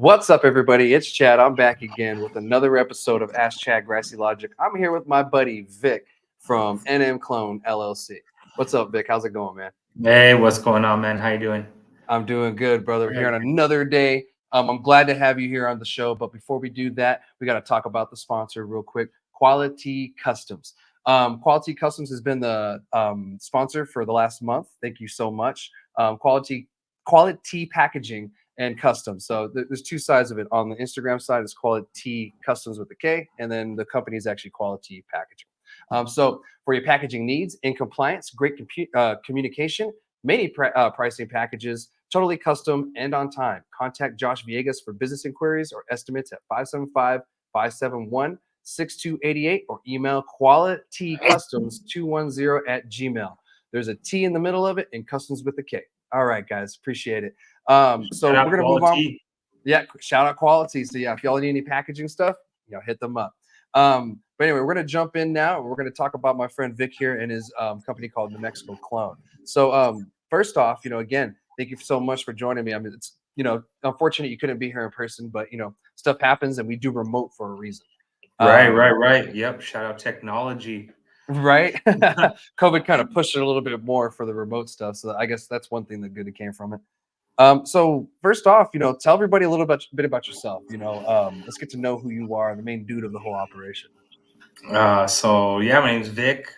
What's up, everybody? It's Chad. I'm back again with another episode of Ask Chad Grassy Logic. I'm here with my buddy Vic from NM Clone LLC. What's up, Vic? How's it going, man? Hey, what's going on, man? How you doing? I'm doing good, brother. We're here Good. on another day. I'm glad to have you here on the show. But before we do that, we got to talk about the sponsor real quick, Quality Customs. Quality Customs has been the sponsor for the last month. Thank you so much. Quality Packaging and Customs. So there's two sides of it. On the Instagram side, it's Quality Customs with a K, and then the company is actually Quality Packaging. So for your packaging needs, in compliance, great communication, many pricing packages, totally custom and on time. Contact Josh Villegas for business inquiries or estimates at 575-571-6288 or email qualitycustoms210@gmail. There's a T in the middle of it and customs with a K. All right, guys, appreciate it. So Shout we're out gonna move on. Quality. Yeah, shout out Quality. So yeah, if y'all need any packaging stuff, hit them up. But anyway, we're gonna jump in now. We're gonna talk about my friend Vic here and his company called New Mexico Clone. So first off, again, thank you so much for joining me. I mean, it's unfortunate you couldn't be here in person, but stuff happens and we do remote for a reason. Right. Yep. Shout out technology. Right. COVID kind of pushed it a little bit more for the remote stuff. So I guess that's one thing that good came from it. So first off, tell everybody a little bit about yourself. Let's get to know who you are, the main dude of the whole operation. So yeah, my name's Vic.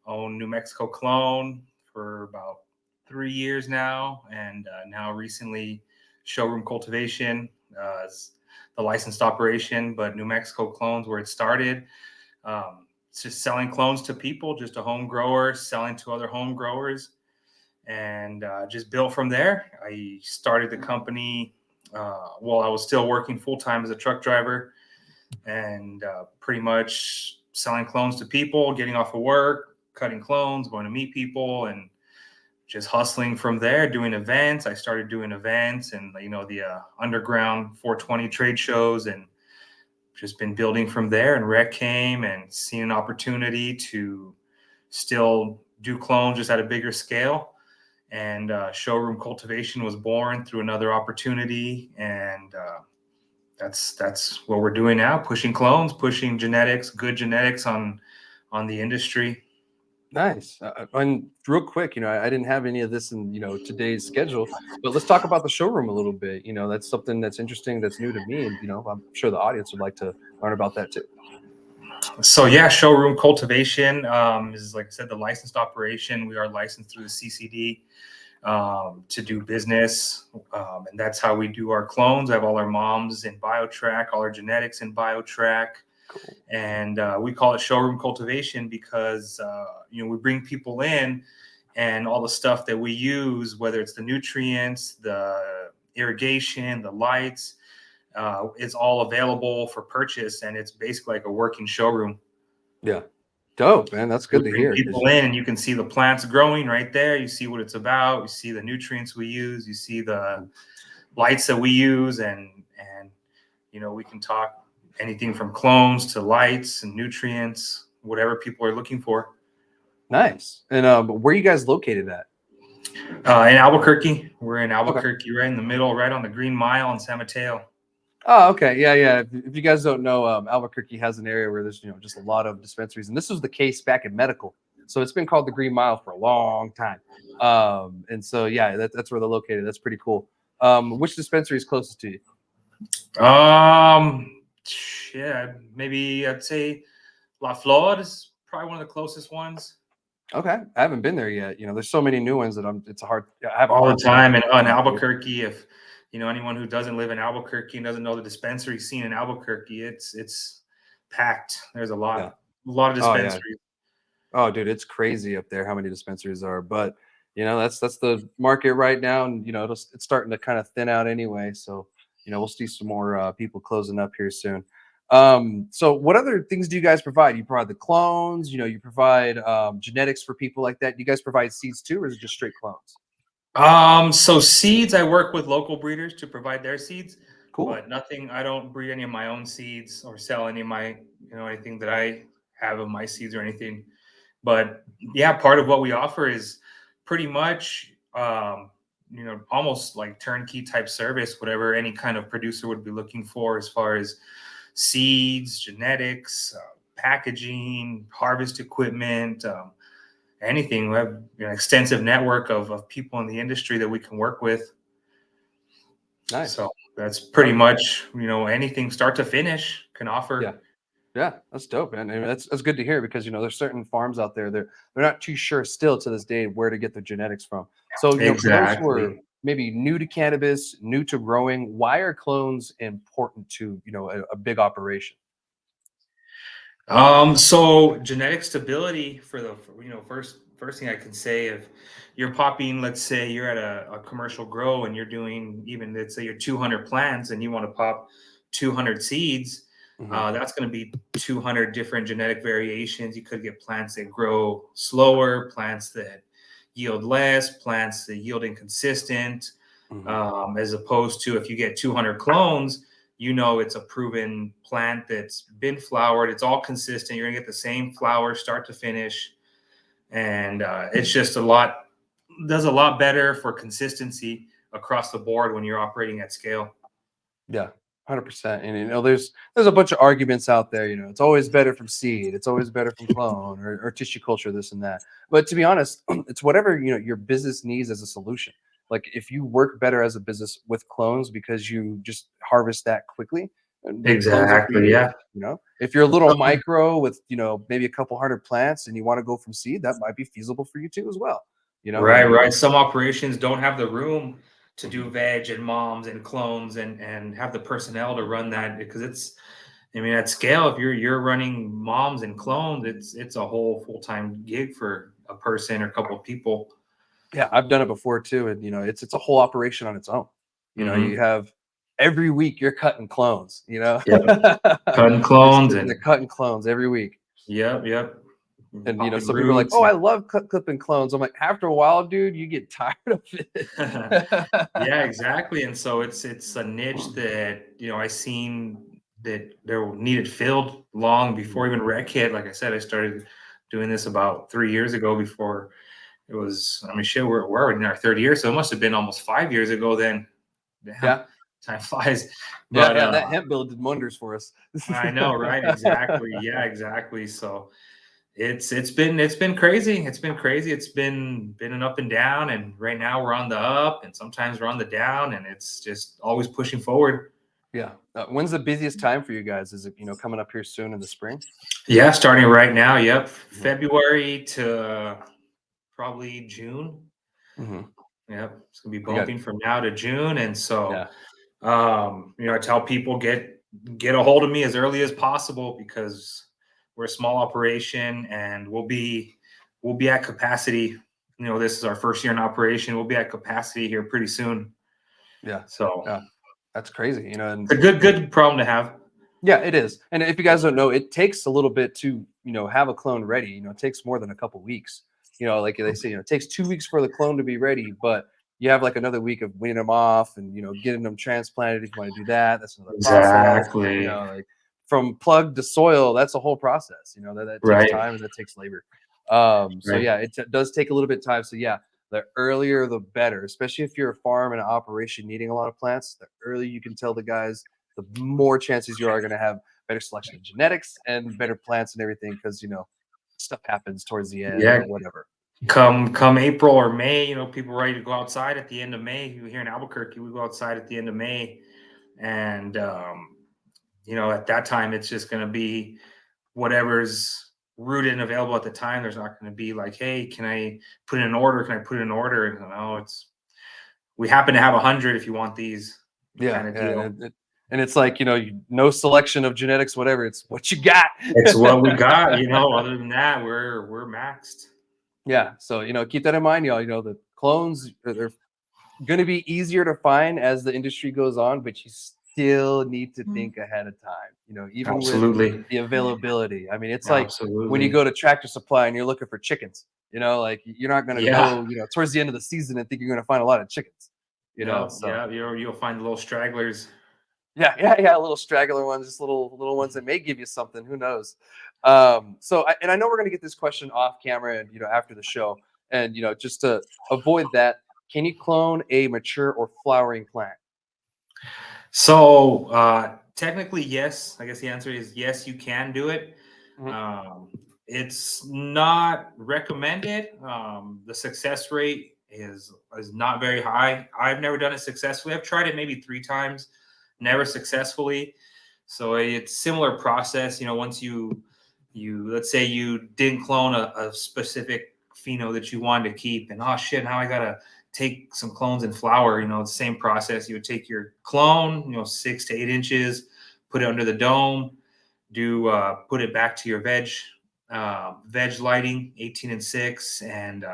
Own New Mexico Clone for about 3 years now, and now recently showroom cultivation is the licensed operation. But New Mexico Clones where it started. It's just selling clones to people, just a home grower selling to other home growers, and just built from there. I started the company while I was still working full time as a truck driver, and pretty much selling clones to people, getting off of work, cutting clones, going to meet people, and just hustling from there, doing events. I started doing events and the underground 420 trade shows, and just been building from there. And Rec came and seen an opportunity to still do clones just at a bigger scale, and showroom cultivation was born through another opportunity, and that's what we're doing now, pushing clones, pushing genetics, good genetics on the industry. Nice. And real quick, I didn't have any of this in today's schedule, but let's talk about the showroom a little bit. That's something that's interesting, that's new to me, and I'm sure the audience would like to learn about that too. So yeah, showroom cultivation is, like I said, the licensed operation. We are licensed through the CCD to do business, and that's how we do our clones. I have all our moms in BioTrack, all our genetics in BioTrack. Cool. And we call it showroom cultivation because we bring people in, and all the stuff that we use, whether it's the nutrients, the irrigation, the lights, it's all available for purchase, and it's basically like a working showroom. Yeah. Dope, man. That's We good to bring hear. people in, and you can see the plants growing right there. You see what it's about. You see the nutrients we use. You see the lights that we use, and we can talk anything from clones to lights and nutrients, whatever people are looking for. Nice. And where are you guys located at? In Albuquerque. We're in Okay. Albuquerque, right in the middle, right on the Green Mile in San Mateo. Oh, okay. Yeah. If you guys don't know, Albuquerque has an area where there's just a lot of dispensaries, and this was the case back in medical. So it's been called the Green Mile for a long time. And so yeah, that's where they're located. That's pretty cool. Which dispensary is closest to you? Maybe I'd say La Flor is probably one of the closest ones. Okay, I haven't been there yet. There's so many new ones that it's hard. I have a All hard the time. time. And in Albuquerque, if anyone who doesn't live in Albuquerque and doesn't know the dispensary scene in Albuquerque, it's packed. There's a lot of Oh yeah. dispensaries. Oh, dude, it's crazy up there how many dispensaries are. But that's the market right now, and it's starting to kind of thin out anyway. So we'll see some more people closing up here soon. So what other things do you guys provide? You provide the clones. You provide genetics for people like that. Do you guys provide seeds too, or is it just straight clones? So seeds, I work with local breeders to provide their seeds, Cool. but nothing. I don't breed any of my own seeds or sell any of my, anything that I have of my seeds or anything. But yeah, part of what we offer is pretty much almost like turnkey type service, whatever any kind of producer would be looking for as far as seeds, genetics, packaging, harvest equipment, anything. We have an extensive network of people in the industry that we can work with. Nice. So that's pretty much, anything start to finish can Yeah. offer. Yeah, that's dope, man. I mean, that's good to hear because there's certain farms out there they're not too sure still to this day where to get their genetics from. So for those who are Exactly. maybe new to cannabis, new to growing, why are clones important to a big operation? So genetic stability for first thing I can say, if you're popping, let's say you're at a commercial grow and you're doing, even let's say you're 200 plants and you want to pop 200 seeds, Hmm. that's going to be 200 different genetic variations. You could get plants that grow slower, plants that yield less, plants that yield inconsistent, Hmm. as opposed to if you get 200 clones, it's a proven plant that's been flowered. It's all consistent. You're gonna get the same flower start to finish, and it's just does a lot better for consistency across the board when you're operating at scale. Yeah, 100%. And there's a bunch of arguments out there. It's always better from seed. It's always better from clone or tissue culture, this and that. But to be honest, it's whatever your business needs as a solution. Like if you work better as a business with clones because you just harvest that quickly, then clones are for Exactly. you. Yeah. If you're a little Some- micro with maybe a couple hundred plants and you want to go from seed, that might be feasible for you too as well. Right. And Right. Some operations don't have the room to do mhm. veg and moms and clones and have the personnel to run that, because it's, I mean, at scale, if you're running moms and clones, it's a whole full time gig for a person or a couple of people. Yeah, I've done it before too, and it's a whole operation on its own. You Hmm. have every week you're cutting clones. Yep. Cutting You're clones sitting there and cutting clones every week, yep, yep. and Popping some people are like, roots. "Oh, I love clipping clones." I'm like, after a while, dude, you get tired of it. Yeah, exactly. And so it's a niche that, I seen that there needed filled long before even rec hit. Like I said, I started doing this about 3 years ago. Before it was, I mean, shit, we're already in our third year, so it must have been almost 5 years ago then. Damn, Yeah, time flies. yeah, But yeah. That hemp bill did wonders for us. I know, right? Exactly. Yeah, exactly. So it's been crazy. It's been crazy. It's been an up and down, and right now we're on the up, and sometimes we're on the down, and it's just always pushing forward. Yeah. When's the busiest time for you guys? Is it coming up here soon in the spring? Yeah, starting right now. Yep, Hmm. February to probably June. Hmm. Yep, it's gonna be You got bumping from now to June, and so yeah, I tell people get a hold of me as early as possible, because we're a small operation and we'll be at capacity. This is our first year in operation. We'll be at capacity here pretty soon. yeah, So yeah. That's crazy. And it's a good problem to have. yeah, it is. And if you guys don't know, it takes a little bit to, have a clone ready. It takes more than a couple weeks. Like they say, it takes 2 weeks for the clone to be ready, but you have like another week of weaning them off and, getting them transplanted if you want to do that. That's another process. Exactly. Like from plug to soil, that's a whole process, that takes Right. time and that takes labor. So Right. yeah, it does take a little bit of time. So yeah, the earlier the better, especially if you're a farm and an operation needing a lot of plants, the earlier you can tell the guys, the more chances you are going to have better selection of genetics and better plants and everything because stuff happens towards the end Yeah. or whatever. Come April or May, people ready to go outside at the end of May. Here in Albuquerque, we go outside at the end of May, and at that time, it's just going to be whatever's rooted and available at the time. There's not going to be like, hey, can I put in an order? Can I put in an order? And no, it's, we happen to have 100 if you want these, Yeah, kind of yeah, deal. and it's like no selection of genetics, whatever. It's what you got. It's what we got. Other than that, we're maxed. Yeah, so keep that in mind, y'all. The clones they're going to be easier to find as the industry goes on, but you still need to think ahead of time. Even with Absolutely. the availability. I mean, it's like when you Absolutely. go to Tractor Supply and you're looking for chickens. Like you're not going to Yeah. go, towards the end of the season and think you're going to find a lot of chickens. No, So yeah, you'll find the little stragglers. yeah, yeah, yeah, little straggler ones, just little ones that may give you something. Who knows? I know we're going to get this question off camera and after the show, and just to avoid that, Can you clone a mature or flowering plant? So technically, yes. I guess the answer is yes. You can do it. Mhm. Um, it's not recommended. The success rate is not very high. I've never done it successfully. I've tried it maybe 3 times, never successfully. So it's similar process. Once you let's say you didn't clone a specific pheno that you wanted to keep, and oh shit, now I gotta take some clones in flower. It's the same process. You would take your clone, 6 to 8 inches, put it under the dome, put it back to your veg lighting 18 and 6, and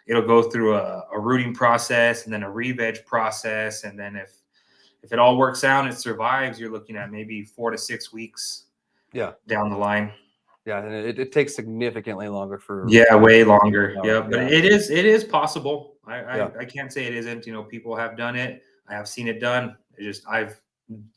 it'll go through a rooting process and then a re-veg process, and then if it all works out and it survives, you're looking at maybe 4 to 6 weeks Yeah. down the line. Yeah, and it takes significantly longer for Yeah, way plants to longer. flower. Yeah, but Yeah, it is possible. I, yeah, I I can't say it isn't. People have done it. I have seen it done. I've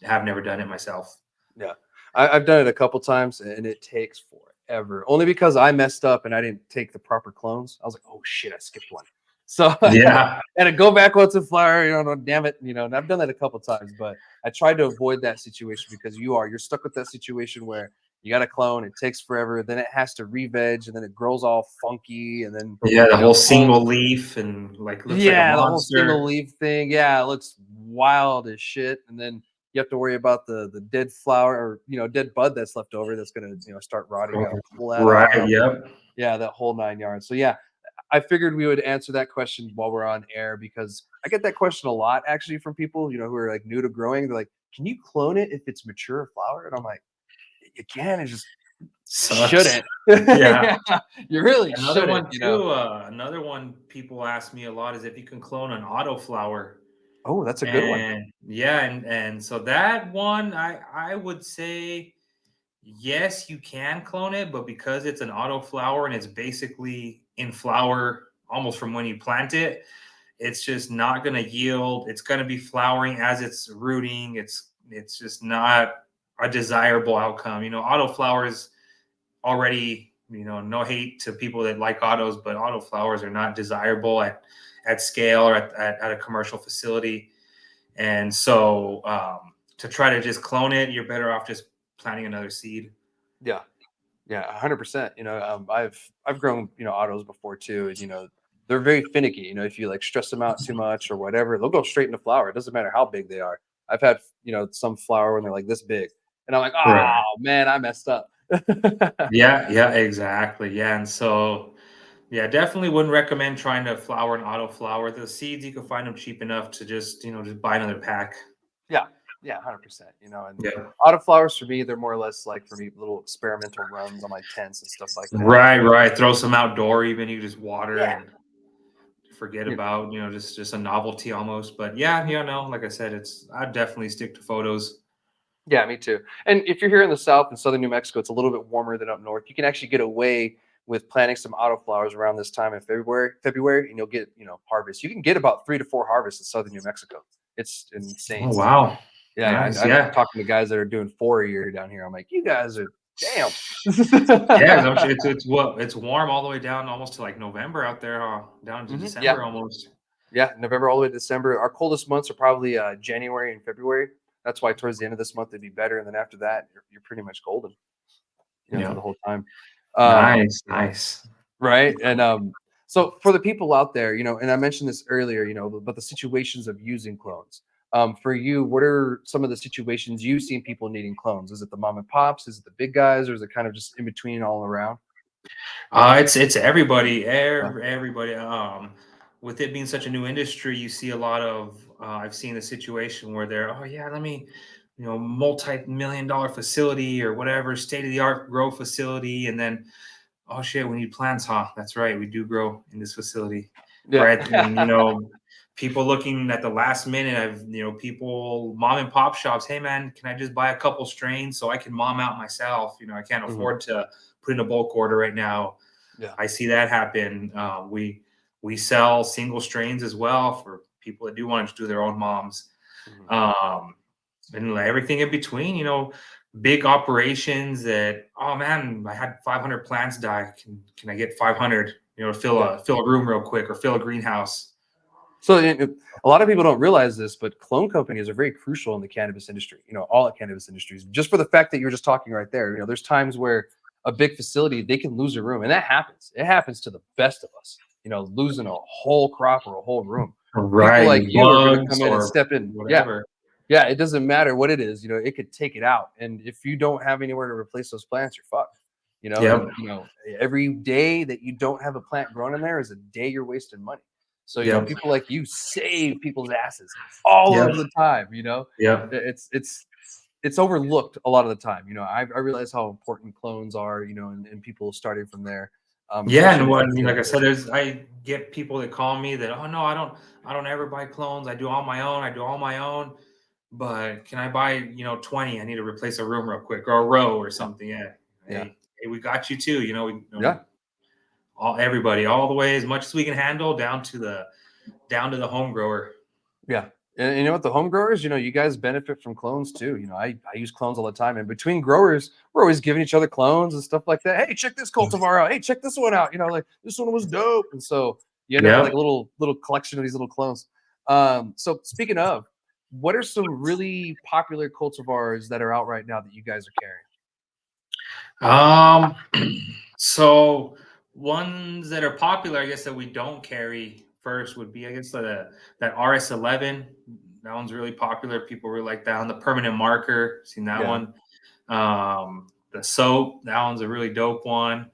have never done it myself. yeah. I've done it a couple times, and it takes forever. Only because I messed up and I didn't take the proper clones. I was like, "Oh shit, I skipped one." So Yeah. and to go back once a flower, no, damn it, and I've done that a couple times, but I tried to avoid that situation because you're stuck with that situation where you got a clone, it takes forever, then it has to re-veg, and then it grows all funky, and then Yeah, the whole the whole single leaf and like looks like a yeah, the whole single monster. leaf thing. Yeah, it looks wild as shit. And then you have to worry about the dead flower or dead bud that's left over that's gonna start rotting. You gotta pull that Right. off. Yep. Yeah, that whole 9 yards. So yeah, I figured we would answer that question while we're on air because I get that question a lot actually from people who are like new to growing. They're like, "Can you clone it if it's mature flower?" And I'm like, "You can, it just you Sucks. shouldn't." Yeah. Yeah, you really Another shouldn't. one too. Another one people ask me a lot is if you can clone an autoflower. Oh, that's a good one. And yeah, and so that one, I would say yes, you can clone it, but because it's an autoflower and it's basically in flower almost from when you plant it, it's just not going to yield. It's going to be flowering as it's rooting. It's just not a desirable outcome. Autoflowers already, no hate to people that like autos, but autoflowers are not desirable at scale or at a commercial facility. And so to try to just clone it, you're better off just planting another seed. Yeah. Yeah, 100%. I've grown, autos before too, and they're very finicky. If you like stress them out too much or whatever, they'll go straight into flower. It doesn't matter how big they are. I've had, some flower when they're like this big, and I'm like, Right. oh man, I messed up. Yeah, yeah, exactly. Yeah. And so, yeah, definitely wouldn't recommend trying to flower an auto flower. The seeds, you can find them cheap enough to just buy another pack. Yeah, yeah, 100%. And Yeah. auto flowers for me, they're more or less like for me little experimental runs on my tents and stuff like that. Right, right. Throw some outdoor, even you just water Yeah. and forget about, just a novelty almost. But yeah, no, like I said, I'd definitely stick to photos. Yeah, me too. And if you're here in the South in southern New Mexico, it's a little bit warmer than up north. You can actually get away with planting some autoflowers around this time in February, and you'll get, harvest. You can get about 3 to 4 harvests in southern New Mexico. It's insane Oh stuff. wow. Yeah, yeah. Nice. I'm Yeah. talking to guys that are doing 4 a year down here. I'm like, you guys are damn. Yeah, 'cause I'm sure it's warm all the way down almost to like November out there, huh? Down to Yeah, December almost. yeah. November all the way to December. Our coldest months are probably January and February. That's why towards the end of this month it'd be better, and then after that, you're pretty much golden, for Yeah. the whole time. Um, Nice, nice. Right. And so for the people out there, and I mentioned this earlier, but the situations of using clones. For you, what are some of the situations you've seen people needing clones? Is it the mom and pops? Is it the big guys, or is it kind of just in between all around? It's everybody, Yeah. everybody. With it being such a new industry, you see a lot of. I've seen the situation where they're, oh yeah, let me, multi-million-dollar facility or whatever, state-of-the-art grow facility, and then, oh shit, we need plants, huh? That's right, we do grow in this facility, Yeah. right? And people looking at the last minute. I've people, mom and pop shops. Hey man, can I just buy a couple strains so I can mom out myself? I can't Mhm. afford to put in a bulk order right now. Yeah. I see that happen. We sell single strains as well for people that do want to do their own moms, Mhm. um, and everything in between. Big operations that, oh man, I had 500 plants die. Can I get 500? To fill Yeah. a room real quick or fill a greenhouse. So a lot of people don't realize this, but clone companies are very crucial in the cannabis industry. All cannabis industries, just for the fact that you were just talking right there. There's times where a big facility they can lose a room, and that happens. It happens to the best of us. Losing a whole crop or a whole room. People like Right, you are going to bugs come in and or step in. Yeah, whatever. yeah. It doesn't matter what it is. It could take it out, and if you don't have anywhere to replace those plants, you're fucked. Yep, And every day that you don't have a plant grown in there is a day you're wasting money. So, yep, people like you save people's asses all yep, of the time. yep. It's overlooked a lot of the time. I realize how important clones are, and people starting from there, Yeah, especially and in what the I mean, like I cannabis said, industry. I get people that call me that, oh no, I don't ever buy clones. I do all my own. I do all my own. But can I buy, 20? I need to replace a room real quick or a row or Yeah. something. Yeah. Yeah. Hey, we got you too. Yeah. All everybody, all the way as much as we can handle down to the home grower. Yeah. And you know what? The home growers, you guys benefit from clones too. I use clones all the time. And between growers, we're always giving each other clones and stuff like that. Hey, check this cultivar out. Hey, check this one out. Like this one was dope. And so you end up with like Yep. a little collection of these little clones. So speaking of, what are some really popular cultivars that are out right now that you guys are carrying? Um, so ones that are popular, I guess that we don't carry first would be, I guess, that RS11. That one's really popular. People really like that one. The permanent marker, seen that Yeah. one. The soap, that one's a really dope one.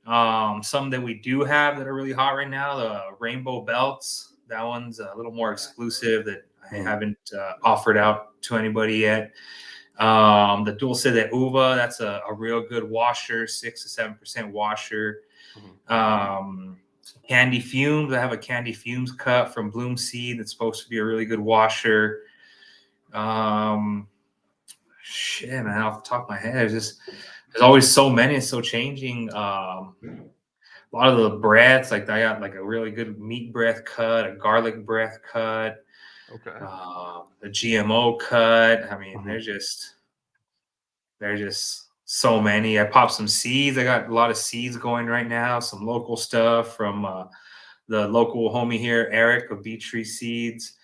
Some that we do have that are really hot right now, the rainbow belts. That one's a little more exclusive that I Mhm. haven't offered out to anybody yet. The Dulce de Uva, that's a real good washer, 6 to 7% washer. Mhm. Um, Candy Fumes, I have a Candy Fumes cut from Bloom Seed that's supposed to be a really good washer. Um, Shit, man, off the top of my head, there's always so many, it's so changing. A lot of the breaths, like I got like a really good meat breath cut, a garlic breath cut, Okay. a GMO cut. I mean, Mhm. there's just so many. I popped some seeds. I got a lot of seeds going right now. Some local stuff from the local homie here, Eric of Beach Tree Seeds.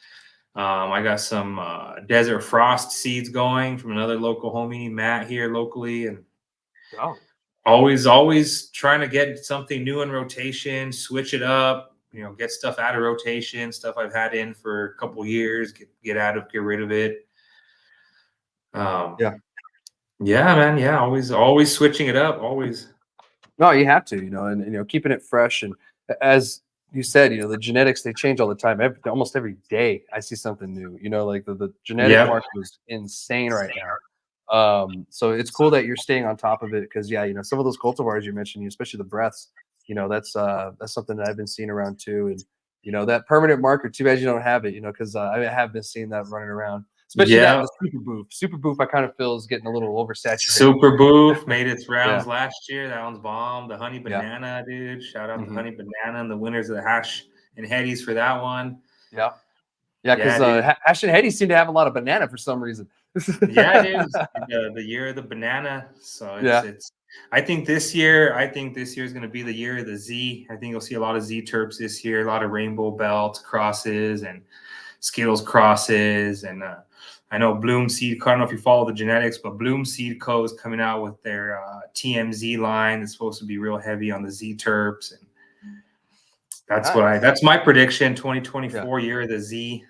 I got some Desert Frost seeds going from another local homie, Matt, here locally, and Oh, always trying to get something new in rotation, switch it up. Get stuff out of rotation, stuff I've had in for a couple years, get rid of it. Um, yeah. yeah, man. Yeah, always switching it up. Always. No, you have to, and keeping it fresh. And as you said, the genetics they change all the time. Almost every day, I see something new. Like the genetic Yep. market is insane right now. So it's cool that you're staying on top of it because yeah, some of those cultivars you mentioned, especially the breaths, that's something that I've been seeing around too. And that permanent marker. Too bad you don't have it, because I have been seeing that running around. Especially that Yep. the super boof. Super boof, I kind of feel is getting a little oversaturated. Super Boof made its Yeah, rounds last year. That one's bomb. The Honey yeah, Banana, dude. Shout out to hmm Honey Banana and the winners of the Hash and Headies for that one. yeah. Yeah, Yeah, because dude. Hash and Hetty seem to have a lot of banana for some reason. Yeah, dude. It's the year of the banana. So Yeah. it's I think this year is gonna be the year of the Z. I think you'll see a lot of Z terps this year, a lot of rainbow belt crosses and Skittles crosses. And I know Bloom Seed Co. I don't know if you follow the genetics, but Bloom Seed Co. is coming out with their TMZ line that's supposed to be real heavy on the Z terps. And Nice. that's my prediction, Yeah. 2024 year of the Z.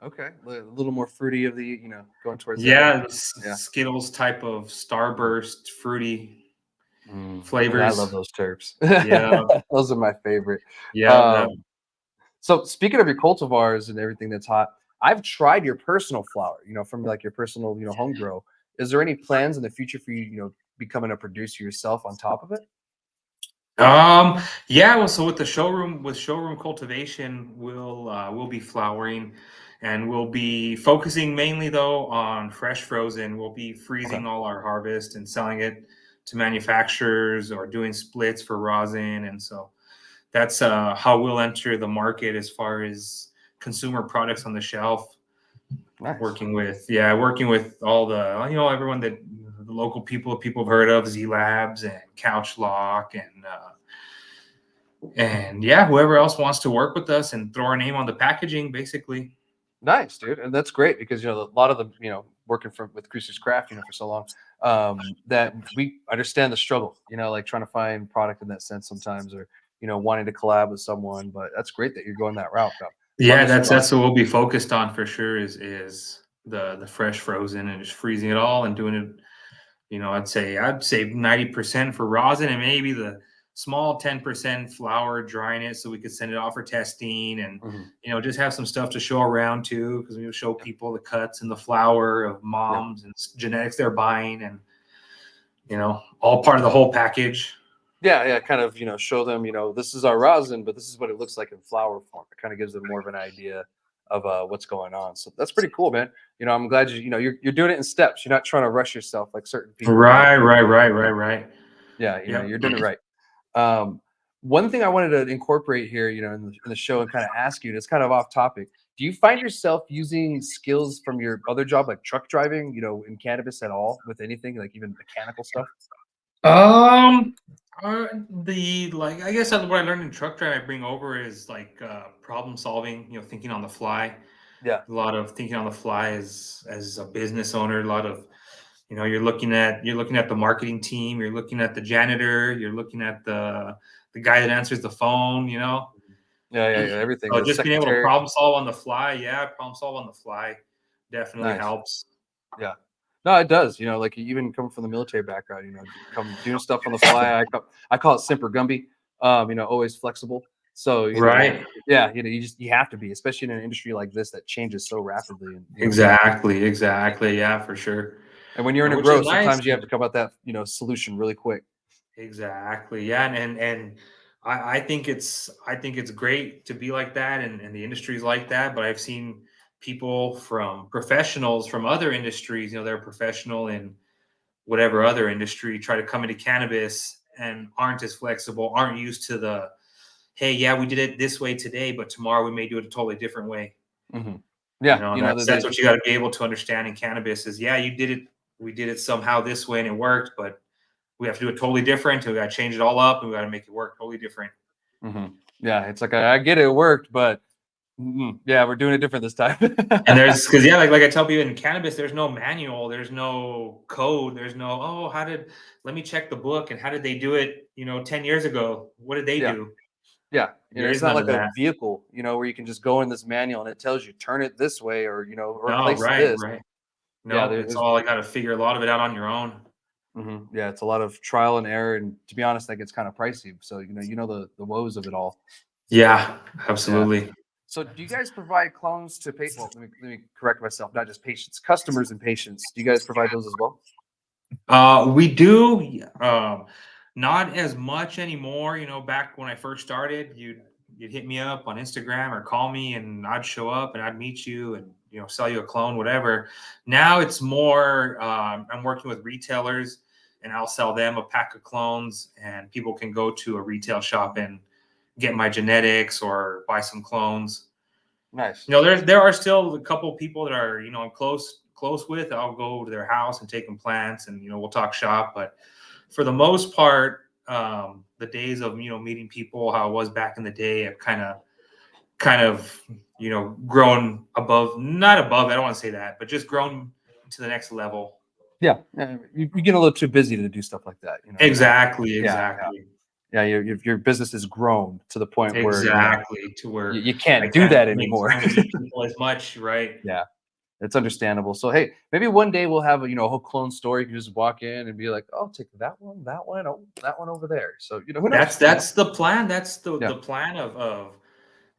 Okay. A little more fruity of the, going towards that. Yeah, Yeah. Skittles type of starburst, fruity And I love flavors. those terps. Yeah, Those are my favorite. yeah. Um, so speaking of your cultivars and everything that's hot, I've tried your personal flower, from like your personal, home grow. Is there any plans in the future for you, becoming a producer yourself on top of it? Yeah. Well, so with showroom cultivation, we'll be flowering, and we'll be focusing mainly though on fresh frozen. We'll be Okay. freezing all our harvest and selling it to manufacturers or doing splits for rosin, and so that's how we'll enter the market as far as consumer products on the shelf. Nice. Working with all the everyone that the local people have heard of, Z Labs and Couch Lock and And yeah, whoever else wants to work with us and throw our name on the packaging, basically. Nice, dude, and that's great because a lot of the working from with Cruiser's Craft for so long, that we understand the struggle. Like trying to find product in that sense sometimes, or wanting to collab with someone. But that's great that you're going that route. Though. Love Yeah, your that's spot. what we'll be focused on for sure is the fresh frozen and just freezing it all and doing it. I'd say 90% for rosin and maybe the small 10% flour, drying it so we could send it off for testing and Hmm. just have some stuff to show around too because we'll show people the cuts and the flour of Yeah. moms and genetics they're buying and all part of the whole package. Yeah, yeah, kind of, show them, this is our rosin, but this is what it looks like in flower form. It kind of gives them more of an idea of what's going on. So that's pretty cool, man. I'm glad you're doing it in steps. You're not trying to rush yourself like certain people. Right, right, Take right, their right, time. right. Yeah, Yep. you're doing it right. Um, One thing I wanted to incorporate here, in the show and kind of ask you, and it's kind of off topic. Do you find yourself using skills from your other job, like truck driving, in cannabis at all with anything, like even mechanical stuff? Um, the like I guess what I learned in truck driving I bring over is like problem solving. Thinking on the fly. Yeah. A lot of thinking on the fly as a business owner. A lot of you're looking at the marketing team. You're looking at the janitor. You're looking at the guy that answers the phone. Mhm. Yeah, yeah, yeah. Everything. So The just being able to secretary. problem solve on the fly, yeah, problem solve on the fly definitely Nice. helps. Yeah. No, it does. Like you even coming from the military background, come doing stuff on the fly. I call it Semper Gumby. Always flexible. So, Right. yeah, you have to be, especially in an industry like this that changes so rapidly. And Exactly. Exactly. Yeah, for sure. and when you're in And a which is growth, nice. sometimes you have to come up that, solution really quick. Exactly. Yeah. And I think it's great to be like that and the industry's like that. But I've seen people from professionals from other industries, they're professional in whatever other industry, try to come into cannabis and aren't as flexible, aren't used to the, hey, yeah, we did it this way today, but tomorrow we may do it a totally different way. Hmm. Yeah, And that that's what you got to be able to understand in cannabis is, yeah, we did it somehow this way and it worked, but we have to do it totally different. We got to change it all up and we got to make it work totally different. yeah, it's like I get it, it worked, but yeah, we're doing it different this time. And there's because yeah, like I tell people in cannabis, there's no manual, there's no code, there's no let me check the book and how did they do it, 10 years ago? What did they Yeah. do? Yeah, There it's is not none like of a that. vehicle, where you can just go in this manual and it tells you turn it this way or or No, replace right, this. right. Yeah, Nope, it's all I got to figure a lot of it out on your own. yeah, it's a lot of trial and error, and to be honest, that gets kind of pricey. So the woes of it all. Yeah, Yeah. absolutely. So do you guys provide clones to pay? Well, let me correct myself. Not just patients, customers and patients. Do you guys provide those as well? We do, not as much anymore. Back when I first started, you'd hit me up on Instagram or call me, and I'd show up and I'd meet you and sell you a clone, whatever. Now it's more. I'm working with retailers, and I'll sell them a pack of clones, and people can go to a retail shop and get my genetics or buy some clones. Nice. There are still a couple people that are I'm close with. I'll go to their house and take them plants, and we'll talk shop. But for the most part, the days of meeting people how it was back in the day have kind of grown above, not above. I don't want to say that, but just grown to the next level. Yeah, you get a little too busy to do stuff like that. You have to. Exactly, Yeah, exactly, yeah. Your business has grown to the point where exactly. To you, where you I can't do can't that make anymore. time to meet people as much, right? Yeah. It's understandable. So hey, maybe one day we'll have a whole clone store. You can just walk in and be like, "Oh, take that one, oh, that one over there." So who knows? That's the plan. That's the Yeah. the plan of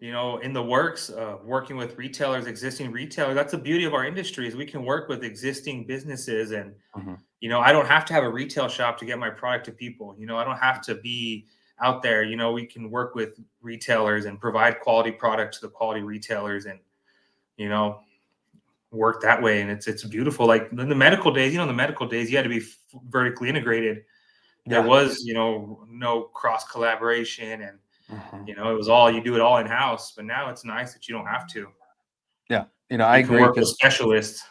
in the works of working with retailers, existing retailers. That's the beauty of our industry is we can work with existing businesses and Hmm. I don't have to have a retail shop to get my product to people. I don't have to be out there. We can work with retailers and provide quality product to the quality retailers and you know work that way. And it's beautiful. Like in the medical days, in the medical days, you had to be vertically integrated. There Yeah. was no cross collaboration and Hmm. it was all you do it all in house. But now it's nice that you don't have to. Yeah. I You can agree work with because specialists.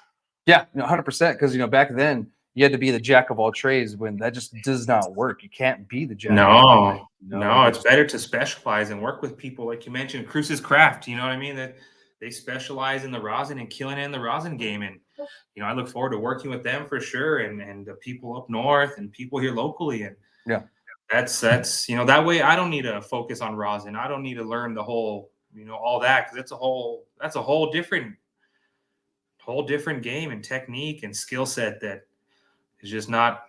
yeah, 100%. Because back then, you had to be the jack of all trades when that just does not work. You can't be the jack of all trades. No, You know, like no, it's it's better to specialize and work with people like you mentioned, Cruce's Craft. You know what I mean? That they specialize in the rosin and killing it in the rosin game. And I look forward to working with them for sure, and the people up north and people here locally. And yeah, that's that way I don't need to focus on rosin. I don't need to learn the whole all that because that's a whole different game and technique and skill set that is just not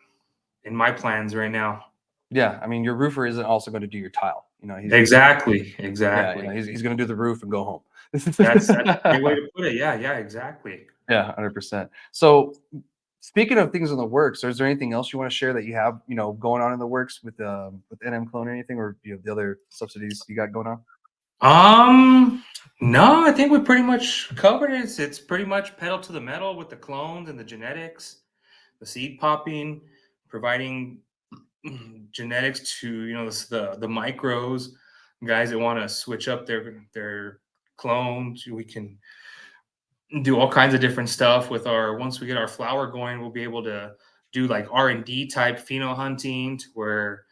in my plans right now. yeah. I mean, your roofer isn't also going to do your tile. You know, he's gonna, Exactly, yeah, you know, exactly. he's going to do the roof and go home. That's a great way to put it. Yeah, yeah, exactly. Yeah, 100%. So, speaking of things in the works, is there anything else you want to share that you have, going on in the works with NM Clone or anything, or the other subsidies you got going on? No, I think we pretty much covered it. It's pretty much pedal to the metal with the clones and the genetics, the seed popping, providing genetics to the micros, guys that want to switch up their clones. We can do all kinds of different stuff with our once we get our flower going, we'll be able to do like R&D type pheno hunting to where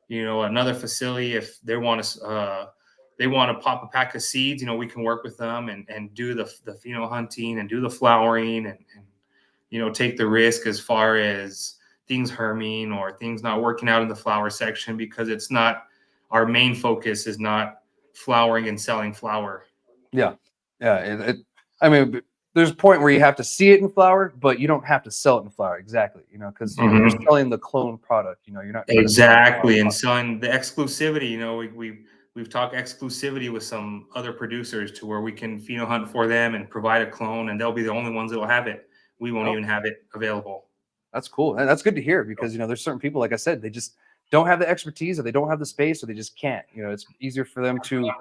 another facility, if they want to pop a pack of seeds, we can work with them and do the pheno hunting and do the flowering and take the risk as far as things herming or things not working out in the flower section, because it's not our main focus is not flowering and selling flower. Yeah, yeah. I mean, there's a point where you have to see it in flower, but you don't have to sell it in flower. Exactly. Because you're Mhm. selling the clone product. You're not trying to sell the flower Exactly, and product. selling the exclusivity. We've talked exclusivity with some other producers to where we can pheno hunt for them and provide a clone, and they'll be the only ones that'll have it. We won't Oh, even have it available. that's cool. And that's good to hear because there's certain people, like I said, they just don't have the expertise, or they don't have the space, or they just can't. It's easier for them to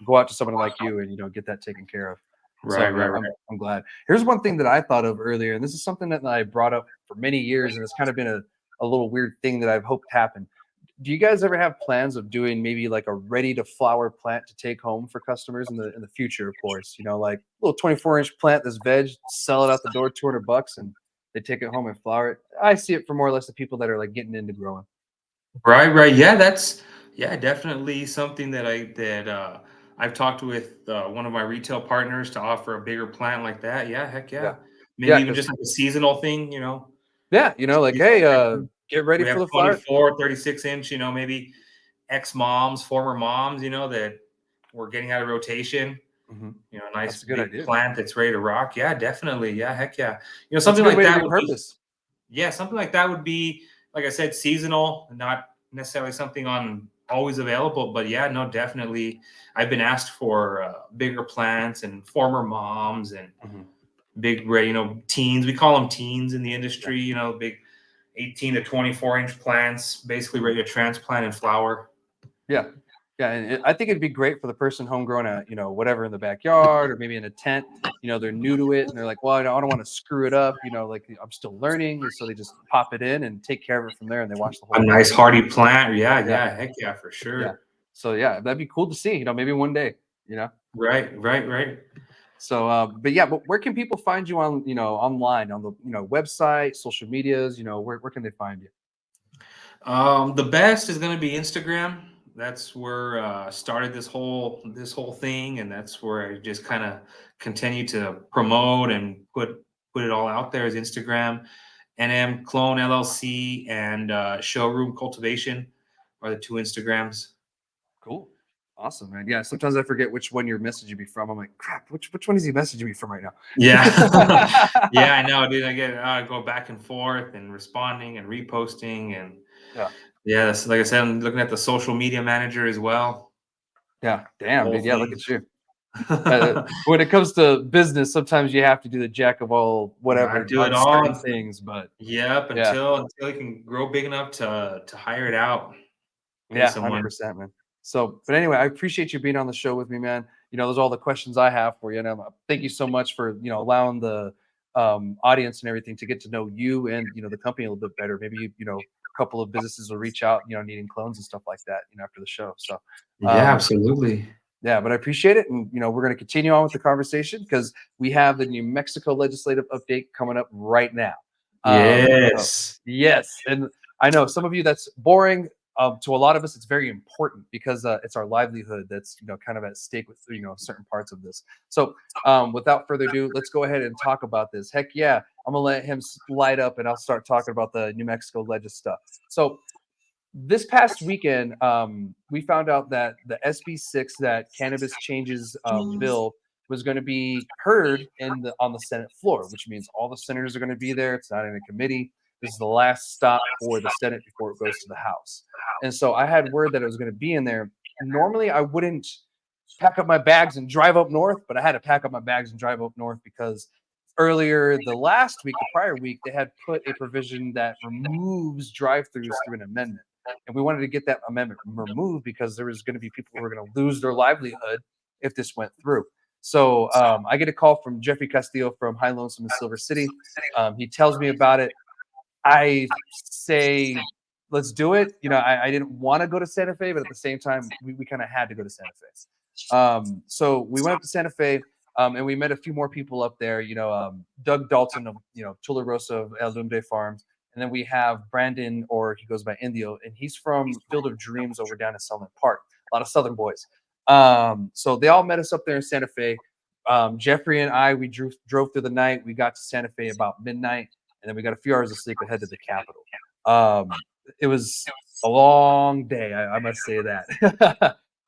go out to someone like you and get that taken care of. So Right, right, I'm glad. Here's one thing that I thought of earlier, and this is something that I brought up for many years, and it's kind of been a little weird thing that I've hoped happened. Do you guys ever have plans of doing maybe like a ready to flower plant to take home for customers in the future? Of course, like little 24-inch plant, this veg, sell it out the door, $200, and they take it home and flower it. I see it for more or less the people that are like getting into growing. right, right. Yeah, that's definitely something I've talked with one of my retail partners to offer a bigger plant like that. Yeah, heck Yeah, yeah. Maybe yeah, even because just like a seasonal thing. yeah, like Seasonal hey, thing. get ready We for have the flower. 24, 36 inch. Maybe ex moms, former moms. That were getting out of rotation. Hmm. A nice That's a good big idea. plant that's ready to rock. Yeah, definitely. Yeah, heck yeah. That's a Something good like way to that would be, repurpose. yeah, something like that would be, like I said, seasonal, not necessarily something on always available. But yeah, no, definitely. I've been asked for bigger plants and former moms and Hmm. big, teens. We call them teens in the Yeah. industry. Big 18 to 24-inch plants, basically Mhm. ready to transplant and flower. Yeah. Yeah, and I think it'd be great for the person homegrown at whatever in the backyard or maybe in a tent. They're new to it and they're like, well, I don't want to screw it up. Like I'm still learning, and so they just pop it in and take care of it from there, and they watch the A whole nice process. hardy plant. Yeah, Yeah, yeah, heck yeah, for yeah. sure. So yeah, that'd be cool to see. Maybe one day. You know. Right, right, right. So, but yeah, but where can people find you online on the website, social medias? Where can they find you? The best is going to be Instagram. That's where started this whole thing, and that's where I just kind of continue to promote and put it all out there. Is Instagram, NM Clone LLC, and Showroom Cultivation are the two Instagrams. Cool. Awesome, man. Yeah, sometimes I forget which one you're messaging me from. I'm like, crap, which one is he messaging me from right Yeah, now? yeah, I know, dude. I get go back and forth and responding and reposting and Yeah. yeah, like I said, I'm looking at the social media manager as well. Yeah. The Damn, whole dude. Yeah, look thing. at you. When it comes to business, sometimes you have to do the jack of all I whatever do it on all. certain things, but Yep, yeah. until you can grow big enough to hire it out, pay Yeah, someone. 100%, man. So, but anyway, I appreciate you being on the show with me, man. Those are all the questions I have for you. And thank you so much for, allowing the audience and everything to get to know you and, the company a little bit better. Maybe, a couple of businesses will reach out, needing clones and stuff like that, after the show. So, Yeah, um, absolutely. yeah, but I appreciate it. And, we're going to continue on with the conversation because we have the New Mexico legislative update coming up right now. So Yes. yes, and I know some of you that's boring. To a lot of us, it's very important because it's our livelihood that's kind of at stake with certain parts of this. So without further ado, let's go ahead and talk about this. Heck yeah, I'm gonna let him light up, and I'll start talking about the New Mexico Legis stuff. So this past weekend, we found out that the SB6, that cannabis changes bill, was going to be heard on the Senate floor, which means all the senators are going to be there. It's not in a committee. This is the last stop for the Senate before it goes to the House. And so I had word that it was going to be in there. Normally, I wouldn't pack up my bags and drive up north, but I had to pack up my bags and drive up north because earlier the last week, the prior week, they had put a provision that removes drive-throughs through an amendment. And we wanted to get that amendment removed because there was going to be people who were going to lose their livelihood if this went through. So I get a call from Jeffrey Castillo from High Lonesome in Silver City. He tells me about it. I say, let's do it. I didn't want to go to Santa Fe, but at the same time, we kind of had to go to Santa Fe. So we went up to Santa Fe, and we met a few more people up there. Doug Dalton of Chula Rosa of El Lumbre Farms, and then we have Brandon, or he goes by Indio, and he's from Field of Dreams over down in Sutherland Park. A lot of Southern boys. So they all met us up there in Santa Fe. Jeffrey and I, we drove through the night. We got to Santa Fe about midnight, and then we got a few hours of sleep ahead to the Capitol. It was a long day, I must say that,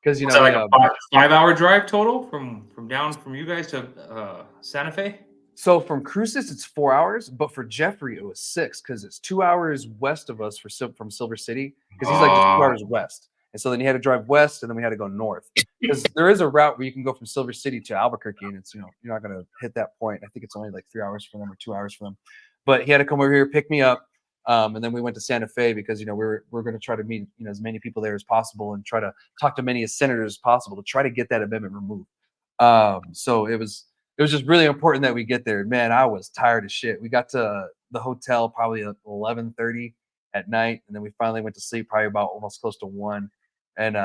because Was that we like a 5 hour drive total from down from you guys to Santa Fe? So from Cruces, it's 4 hours, but for Jeffrey, it was six because it's 2 hours west of us from Silver City because he's like just 2 hours west. And so then he had to drive west and then we had to go north because there is a route where you can go from Silver City to Albuquerque and it's, you're not going to hit that point. I think it's only like 3 hours for them or 2 hours for them. But he had to come over here, pick me up. And then we went to Santa Fe because, we're going to try to meet, as many people there as possible and try to talk to many as senators as possible to try to get that amendment removed. So it was just really important that we get there. Man, I was tired as shit. We got to the hotel probably at 11:30 at night, and then we finally went to sleep probably about almost close to 1, and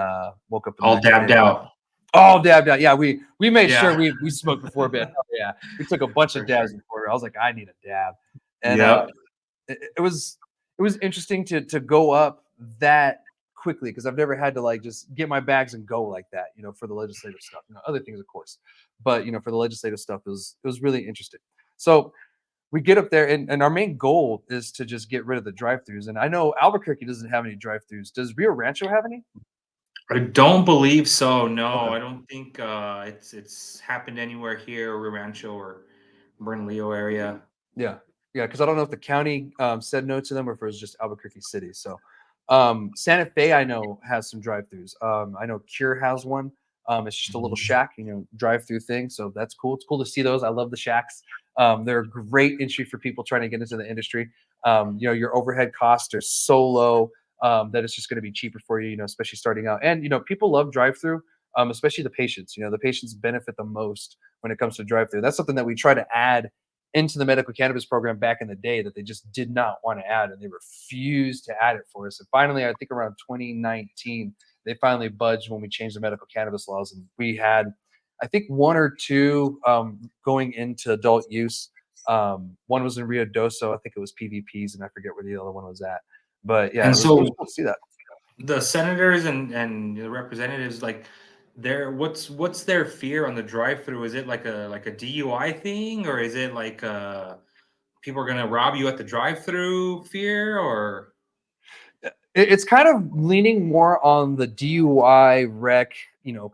woke up the All next dabbed day. out. All dabbed out. Yeah, we made Yeah. sure we smoked before bed. Oh, yeah, we took a bunch of For dabs sure. before. I was like, I need a dab, and Yep. it was interesting to go up that quickly because I've never had to like just get my bags and go like that, for the legislative stuff. Other things, of course, but for the legislative stuff, it was really interesting. So we get up there, and our main goal is to just get rid of the drive-throughs. And I know Albuquerque doesn't have any drive-throughs. Does Rio Rancho have any? I don't believe so. No, Okay. I don't think it's happened anywhere here, or Rancho or Bernalillo area. Yeah, yeah, because I don't know if the county said no to them or if it was just Albuquerque City. So Santa Fe, I know, has some drive-throughs. I know Cure has one. It's just a little shack, drive-through thing. So that's cool. It's cool to see those. I love the shacks. They're a great entry for people trying to get into the industry. Your overhead costs are so low that it's just going to be cheaper for you, especially starting out. And people love drive-through, especially the patients. The patients benefit the most when it comes to drive-through. That's something that we try to add into the medical cannabis program back in the day that they just did not want to add, and they refused to add it for us. And finally, I think around 2019, they finally budged when we changed the medical cannabis laws, and we had, I think, one or two going into adult use. One was in Rio Doso, I think it was PVPs, and I forget where the other one was at. But yeah, And it was so cool to see that. the senators and the representatives, like, what's their fear on the drive-through? Is it like a DUI thing, or is it like people are gonna rob you at the drive-through fear, or It's kind of leaning more on the DUI wreck,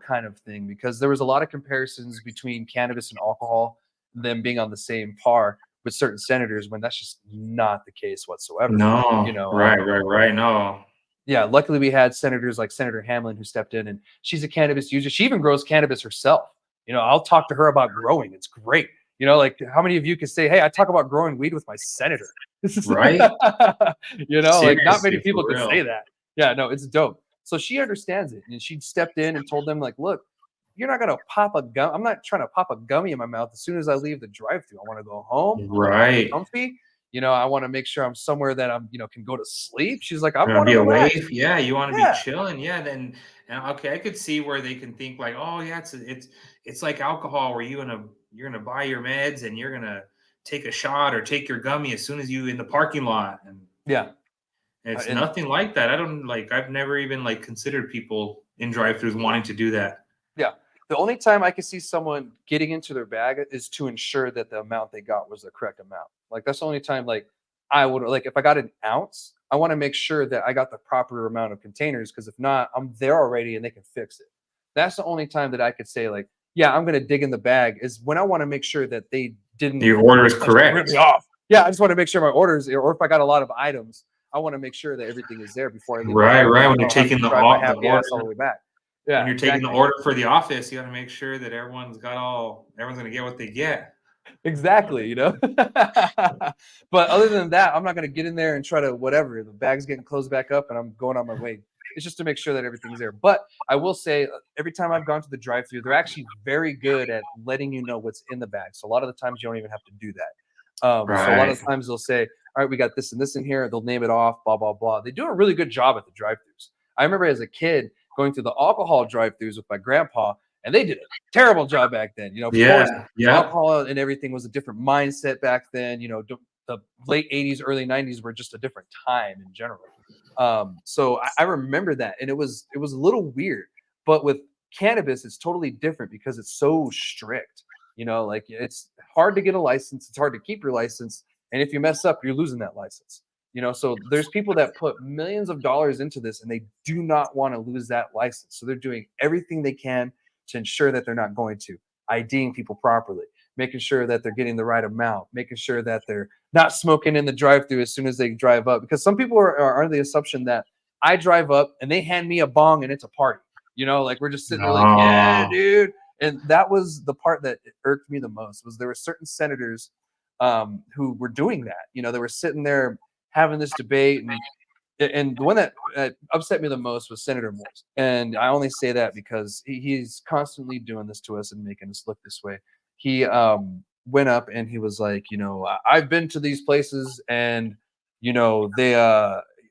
kind of thing, because there was a lot of comparisons between cannabis and alcohol, them being on the same par with certain senators when that's just not the case whatsoever. no? You know, Right, um, right, right. No. yeah, luckily we had senators like Senator Hamlin who stepped in, and she's a cannabis user. She even grows cannabis herself. I'll talk to her about growing. It's great. Like how many of you can say, "Hey, I talk about growing weed with my senator." This is, Right? like not many Seriously, for people could say real. that. Yeah, no, it's dope. So she understands it, and she stepped in and told them, like, "Look, you're not gonna pop a gum. I'm not trying to pop a gummy in my mouth as soon as I leave the drive-through. I want to go home. I want to be Right. comfy. I want to make sure I'm somewhere that I'm, can go to sleep." She's like, "I You wanna want to be away? relax." Yeah, you wanna be Yeah. chilling, yeah, then and okay, I could see where they can think like, "Oh, yeah, it's like alcohol where you're gonna buy your meds and you're gonna take a shot or take your gummy as soon as you in the parking lot, and Yeah. it's And nothing like that. I don't like. I've never even like considered people in drive-throughs wanting to do that. yeah, the only time I could see someone getting into their bag is to ensure that the amount they got was the correct amount. Like that's the only time like I would like if I got an ounce, I want to make sure that I got the proper amount of containers because if not, I'm there already and they can fix it. That's the only time that I could say like, yeah, I'm gonna dig in the bag is when I want to make sure that they didn't Your order is just rip correct. me off. Yeah, I just want to make sure my orders, or if I got a lot of items, I want to make sure that everything is there before I leave the Right, house. right. So When I you're don't have taking to drive my the happy order, ass all the way back. when Yeah, you're taking the exactly. order for the office, you got to make sure that everyone's gonna get what they get. Exactly, you know. But other than that, I'm not gonna get in there and try to whatever. The bag's getting closed back up, and I'm going on my way. It's just to make sure that everything's there. But I will say, every time I've gone to the drive-through, they're actually very good at letting you know what's in the bag. So a lot of the times, you don't even have to do that. So a lot Right. of the times they'll say, "All right, we got this and this in here." They'll name it off, blah blah blah. They do a really good job at the drive-throughs. I remember as a kid going to the alcohol drive-throughs with my grandpa, and they did a terrible job back then. You know, of course, Yeah. Yep. alcohol and everything was a different mindset back then. You know, the late 80s, early 90s were just a different time in general. So I remember that, and it was a little weird. But with cannabis, it's totally different because it's so strict. You know, like it's hard to get a license, it's hard to keep your license, and if you mess up, you're losing that license. You know, so there's people that put millions of dollars into this, and they do not want to lose that license. So they're doing everything they can to ensure that they're not going to. IDing people properly, making sure that they're getting the right amount, making sure that they're not smoking in the drive-through as soon as they drive up. Because some people are under the assumption that I drive up and they hand me a bong and it's a party. You know, like we're just sitting there like, yeah, No. dude. And that was the part that irked me the most was there were certain senators who were doing that. You know, they were sitting there having this debate and the one that upset me the most was Senator Morse. And I only say that because he's constantly doing this to us and making us look this way. He went up and he was like, you know, I've been to these places and, you know,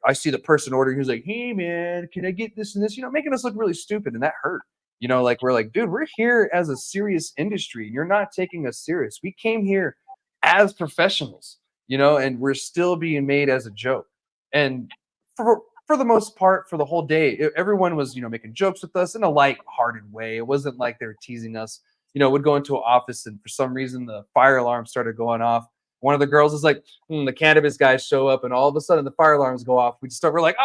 I see the person ordering. He's like, hey, man, can I get this and this? You know, making us look really stupid. And that hurt. You know, like we're like, dude, we're here as a serious industry. And you're not taking us serious. We came here as professionals, you know, and we're still being made as a joke. And for the most part, for the whole day, everyone was, you know, making jokes with us in a light-hearted way. It wasn't like they were teasing us. You know, we'd go into an office, and for some reason, the fire alarm started going off. One of the girls is like, the cannabis guys show up, and all of a sudden, the fire alarms go off. We're like,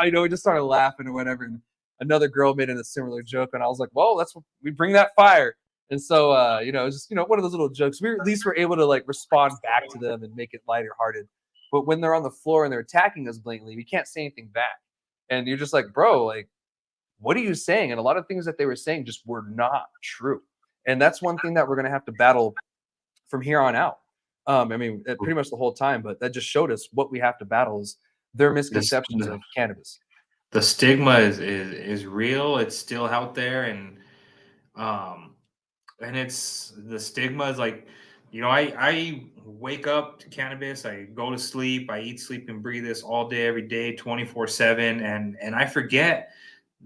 you know, we just started laughing or whatever. And another girl made a similar joke, and I was like, well, that's what we bring that fire. And so, you know, just, you know, one of those little jokes. We at least were able to like respond back to them and make it lighter hearted. But when they're on the floor and they're attacking us blatantly, we can't say anything back. And you're just like, bro, like, what are you saying? And a lot of things that they were saying just were not true. And that's one thing that we're going to have to battle from here on out. I mean, pretty much the whole time, but that just showed us what we have to battle is their This misconceptions of cannabis. the stigma is real. It's still out there, um and it's the stigma is like, I wake up to cannabis, I go to sleep, I eat, sleep, and breathe this all day, every day, 24/7, and I forget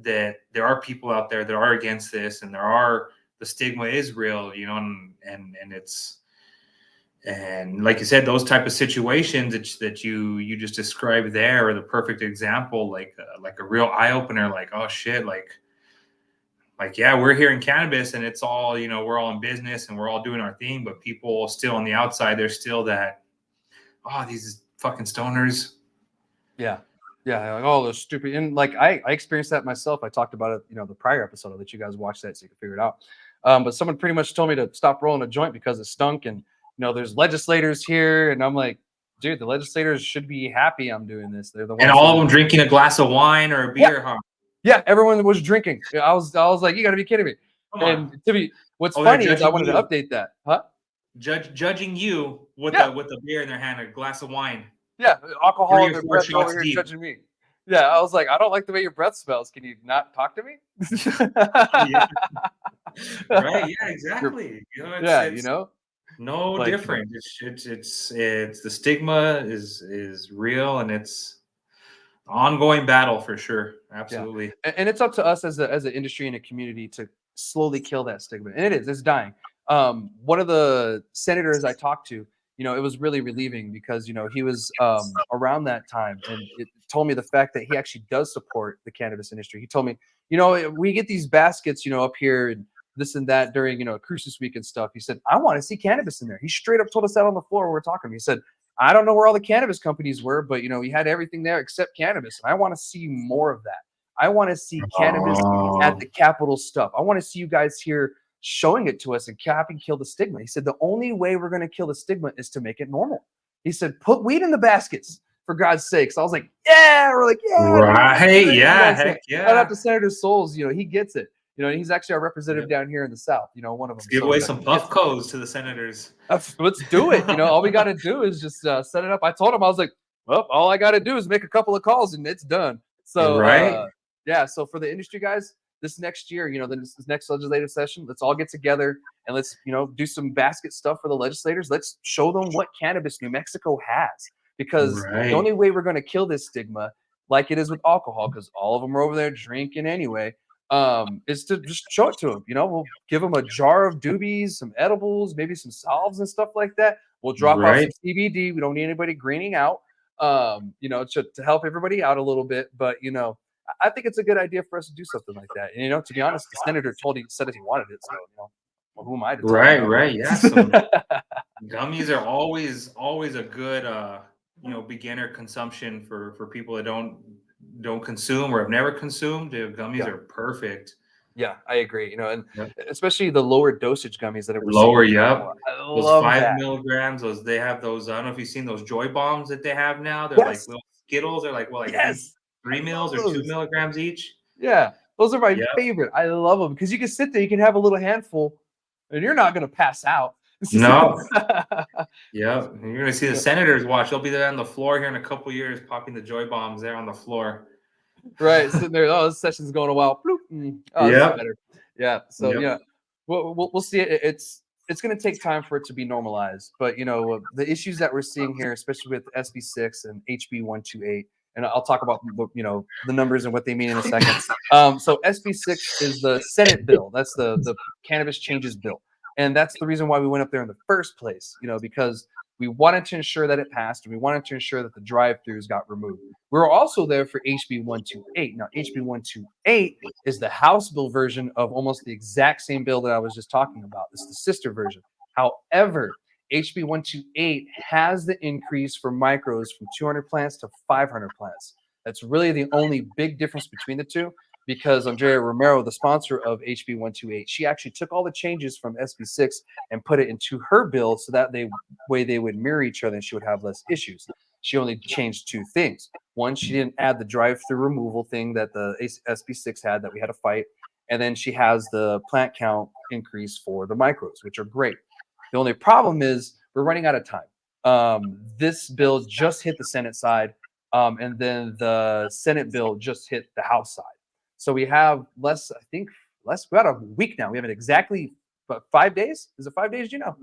that there are people out there that are against this, and the stigma is real, and it's, and like you said, those type of situations that you just described there are the perfect example, like a real eye opener, like, oh shit, like, yeah, we're here in cannabis and it's all, we're all in business and we're all doing our thing, but people still on the outside, there's still that, oh, these fucking stoners. Yeah. Yeah. Like, oh, those stupid. And like, I experienced that myself. I talked about it, you know, the prior episode. I'll let you guys watch that so you can figure it out. But someone pretty much told me to stop rolling a joint because it stunk. And, you know, there's legislators here. And I'm like, dude, the legislators should be happy I'm doing this. They're the And ones all of who, them drinking a glass of wine or a yeah, beer, huh? yeah, everyone was drinking. I was like, you got to be kidding me. Come on. And to be, what's Oh, they're funny is I judging wanted to you. update that. Huh? Judging you with Yeah. a beer in their hand, a glass of wine, Yeah. Alcohol three in or their four breath over shots here deep. judging me. Yeah. I was like, I don't like the way your breath smells. Can you not talk to me? Yeah, right. Yeah, You're, exactly. It's yeah, you it's know, no like, different. It's the stigma is real, and it's ongoing battle for sure. yeah, Absolutely. and it's up to us as an industry and a community to slowly kill that stigma, and it's dying. One of the senators I talked to, it was really relieving because he was around that time, and it told me the fact that he actually does support the cannabis industry. He told me, we get these baskets, up here and this and that during Christmas week and stuff. He said, I want to see cannabis in there. He straight up told us that on the floor when we were talking. He said, I don't know where all the cannabis companies were, but he had everything there except cannabis, and I want to see more of that. I want to see cannabis at Oh, the Capitol stuff. I want to see you guys here showing it to us and cap and kill the stigma. He said the only way we're going to kill the stigma is to make it normal. He said put weed in the baskets for God's sakes. I was like, yeah, we're like, yeah, dude, this is right. great. Yeah. So Heck shout out yeah. to Senator Souls. He gets it. He's actually our representative Yep. down here in the South. One of Let's them. give So away some he gets it. Puffcos to the senators. Let's do it. All we got to do is just set it up. I told him, I was like, well, all I got to do is make a couple of calls and it's done. So, Right. yeah. So for the industry guys, this next year, this next legislative session, let's all get together and let's, do some basket stuff for the legislators. Let's show them what cannabis New Mexico has, because the Right. only way we're going to kill this stigma, like it is with alcohol, because all of them are over there drinking anyway, is to just show it to them. We'll give them a jar of doobies, some edibles, maybe some salves and stuff like that. We'll drop off some Right. CBD. We don't need anybody greening out, to help everybody out a little bit. But I think it's a good idea for us to do something like that. And to be honest, the senator said that he wanted it. So well, who am I to tell him Right. no? Right. Yeah. Some gummies are always a good beginner consumption for people that don't consume or have never consumed. Gummies Yeah. are perfect. Yeah, I agree. And Yep. especially the lower dosage gummies that we're seeing Lower, more and yep. more. I Those love 5 milligrams. Those they have those. I don't know if you've seen those joy bombs that they have now. They're like Yes. little Skittles. They're like, well, like I think Yes. I 3 mils love or two those. milligrams each. Yeah, those are my Yep. favorite. I love them because you can sit there, you can have a little handful, and you're not gonna pass out. No. Yep. And you're gonna see the Yeah, senators watch. They'll be there on the floor here in a couple years, popping the joy bombs there on the floor. right, sitting there. Oh, this session's going a while. Bloop, oh, this is Yep. better. Yeah. So Yep. yeah, we'll see. It's going to take time for it to be normalized, but the issues that we're seeing here, especially with SB6 and HB128, and I'll talk about the numbers and what they mean in a second. So SB6 is the Senate bill. That's the cannabis changes bill, and that's the reason why we went up there in the first place. Because we wanted to ensure that it passed, and we wanted to ensure that the drive-throughs got removed. We were also there for HB 128. Now, HB 128 is the House bill version of almost the exact same bill that I was just talking about. It's the sister version. However, HB 128 has the increase for micros from 200 plants to 500 plants. That's really the only big difference between the two, because Andrea Romero, the sponsor of HB 128, she actually took all the changes from SB6 and put it into her bill so that way they would mirror each other and she would have less issues. She only changed two things. One, she didn't add the drive-through removal thing that the SB6 had that we had to fight. And then she has the plant count increase for the micros, which are great. The only problem is we're running out of time. This bill just hit the Senate side, and then the Senate bill just hit the House side. So we have about a week now. We have it exactly, but 5 days? Is it 5 days? Do you know?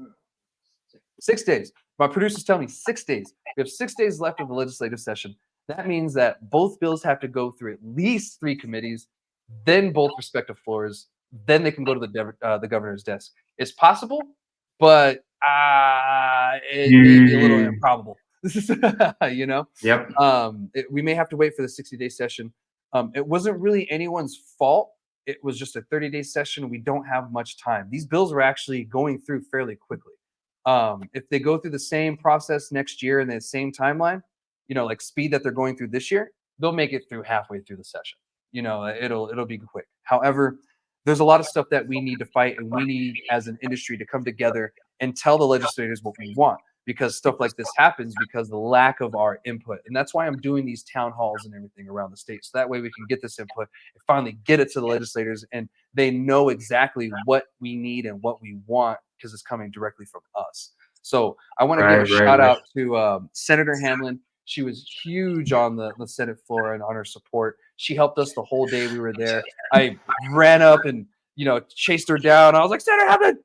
6 days. My producers tell me 6 days. We have 6 days left of the legislative session. That means that both bills have to go through at least 3 committees, then both respective floors, then they can go to the governor's desk. It's possible, but it may be a little Mm. improbable. you know, Yep. we may have to wait for the 60-day session. It wasn't really anyone's fault. It was just a 30-day session. We don't have much time. These bills are actually going through fairly quickly. If they go through the same process next year and the same timeline, like speed that they're going through this year, they'll make it through halfway through the session. It'll be quick. However, there's a lot of stuff that we need to fight, and we need as an industry to come together and tell the legislators what we want, because stuff like this happens because the lack of our input. And that's why I'm doing these town halls and everything around the state, so that way we can get this input and finally get it to the legislators, and they know exactly what we need and what we want, because it's coming directly from us. So I want to give a Right. Right. shout Right. out to Senator Hamlin. She was huge on the Senate floor and on her support. She helped us the whole day we were there. I ran up and chased her down. I was like, Senator Hamlin,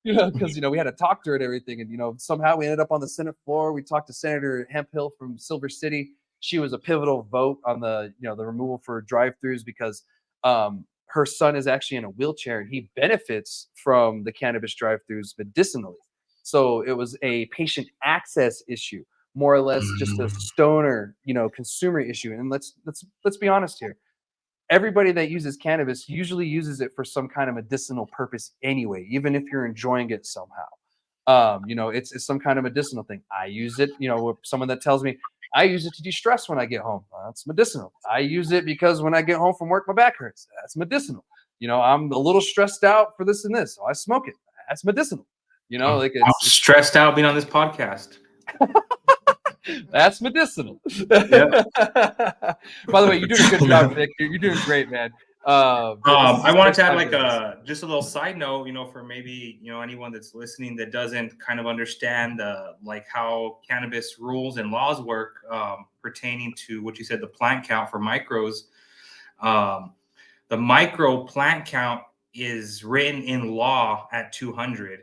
because we had to talk to her and everything, and somehow we ended up on the Senate floor. We talked to Senator Hemphill from Silver City. She was a pivotal vote on the the removal for drive-throughs, because her son is actually in a wheelchair and he benefits from the cannabis drive-throughs medicinally. So it was a patient access issue, more or less just a Mm. stoner, consumer issue. And let's be honest here. Everybody that uses cannabis usually uses it for some kind of medicinal purpose anyway, even if you're enjoying it somehow. It's some kind of medicinal thing. I use it, someone that tells me I use it to de-stress when I get home. That's medicinal. I use it because when I get home from work, my back hurts. That's medicinal. I'm a little stressed out for this and this, so I smoke it. That's medicinal. Like I'm it's stressed out being on this podcast. that's medicinal. Yeah. By the way, you're doing a good job, Vic. You're doing great, man. This is I his wanted first to add time like doing this. just a little side note, for maybe anyone that's listening that doesn't kind of understand like how cannabis rules and laws work pertaining to what you said, the plant count for micros. Um, the micro plant count is written in law at 200,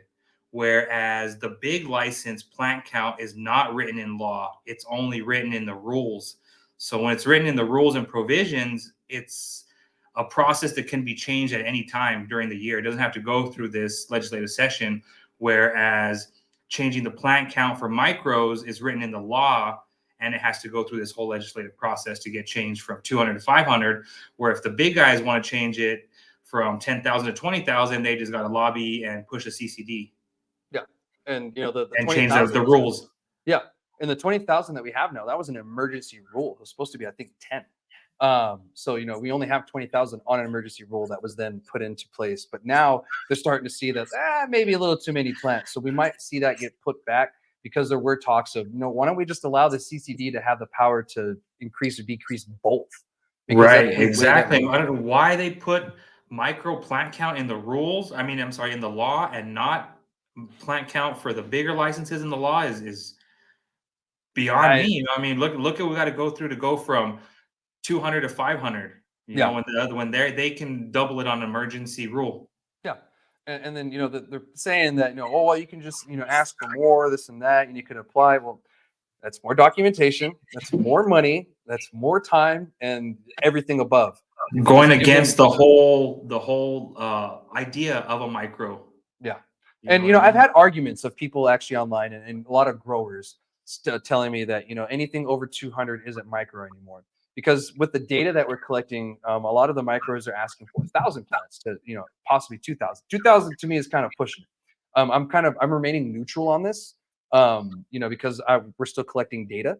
whereas the big license plant count is not written in law. It's only written in the rules. So when it's written in the rules and provisions, it's a process that can be changed at any time during the year. It doesn't have to go through this legislative session, whereas changing the plant count for micros is written in the law and it has to go through this whole legislative process to get changed from 200 to 500. Where if the big guys want to change it from 10,000 to 20,000, they just got to lobby and push a CCD Yeah, and the and change the 20,000. rules. Yeah, and the 20,000 that we have now, that was an emergency rule. It was supposed to be, I think, 10. So we only have 20,000 on an emergency rule that was then put into place. But now they're starting to see that maybe a little too many plants. So we might see that get put back because there were talks of why don't we just allow the CCD to have the power to increase or decrease both? Because that's Right, the way that exactly. I don't know why they put micro plant count in the rules. I mean, I'm sorry, in the law, and not plant count for the bigger licenses in the law is beyond me. I I mean, look at what we got to go through to go from 200 to 500. yeah. When they can double it on emergency rule. Yeah. And then, they're saying that, oh, well, you can just, ask for more, this and that, and you could apply. Well, that's more documentation. That's more money. That's more time and everything above. If you Going just give against them, the whole idea of a micro. yeah. You know And, what I I've mean? had arguments of people actually online and a lot of growers telling me that, anything over 200 isn't micro anymore. Because with the data that we're collecting, a lot of the micros are asking for 1,000 plants to, possibly 2,000. 2,000 to me is kind of pushing it. I'm remaining neutral on this, because we're still collecting data.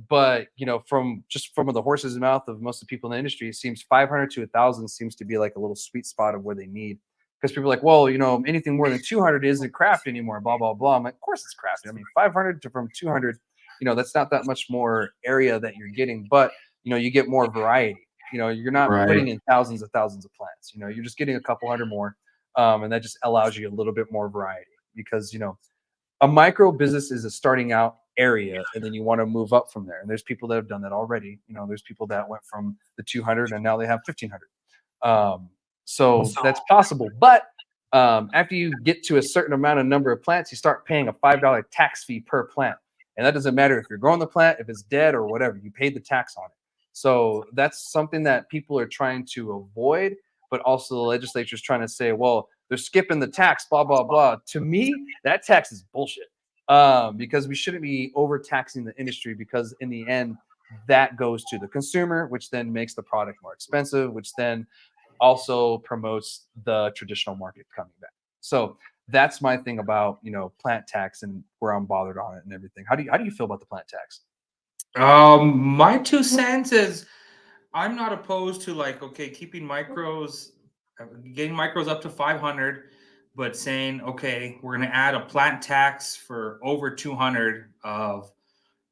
But from the horse's mouth of most of the people in the industry, it seems 500 to 1,000 seems to be like a little sweet spot of where they need. Because people are like, well, anything more than 200 isn't craft anymore, blah blah blah. I'm like, of course it's crafted. I mean, 500 to from 200, that's not that much more area that you're getting, but you get more variety. You're not Right. putting in thousands of plants. You're just getting a couple hundred more, and that just allows you a little bit more variety. Because a micro business is a starting out area, and then you want to move up from there. And there's people that have done that already. There's people that went from the 200 and now they have 1,500. So that's possible. But after you get to a certain amount of number of plants, you start paying a $5 tax fee per plant. And that doesn't matter if you're growing the plant, if it's dead or whatever, you paid the tax on it. So that's something that people are trying to avoid, but also the legislature is trying to say, well, they're skipping the tax, blah, blah, blah. To me, that tax is bullshit, because we shouldn't be overtaxing the industry, because in the end, that goes to the consumer, which then makes the product more expensive, which then also promotes the traditional market coming back. So that's my thing about plant tax and where I'm bothered on it and everything. How do you feel about the plant tax? My 2 cents is I'm not opposed to like okay keeping micros, getting micros up to 500, but saying okay we're going to add a plant tax for over 200 of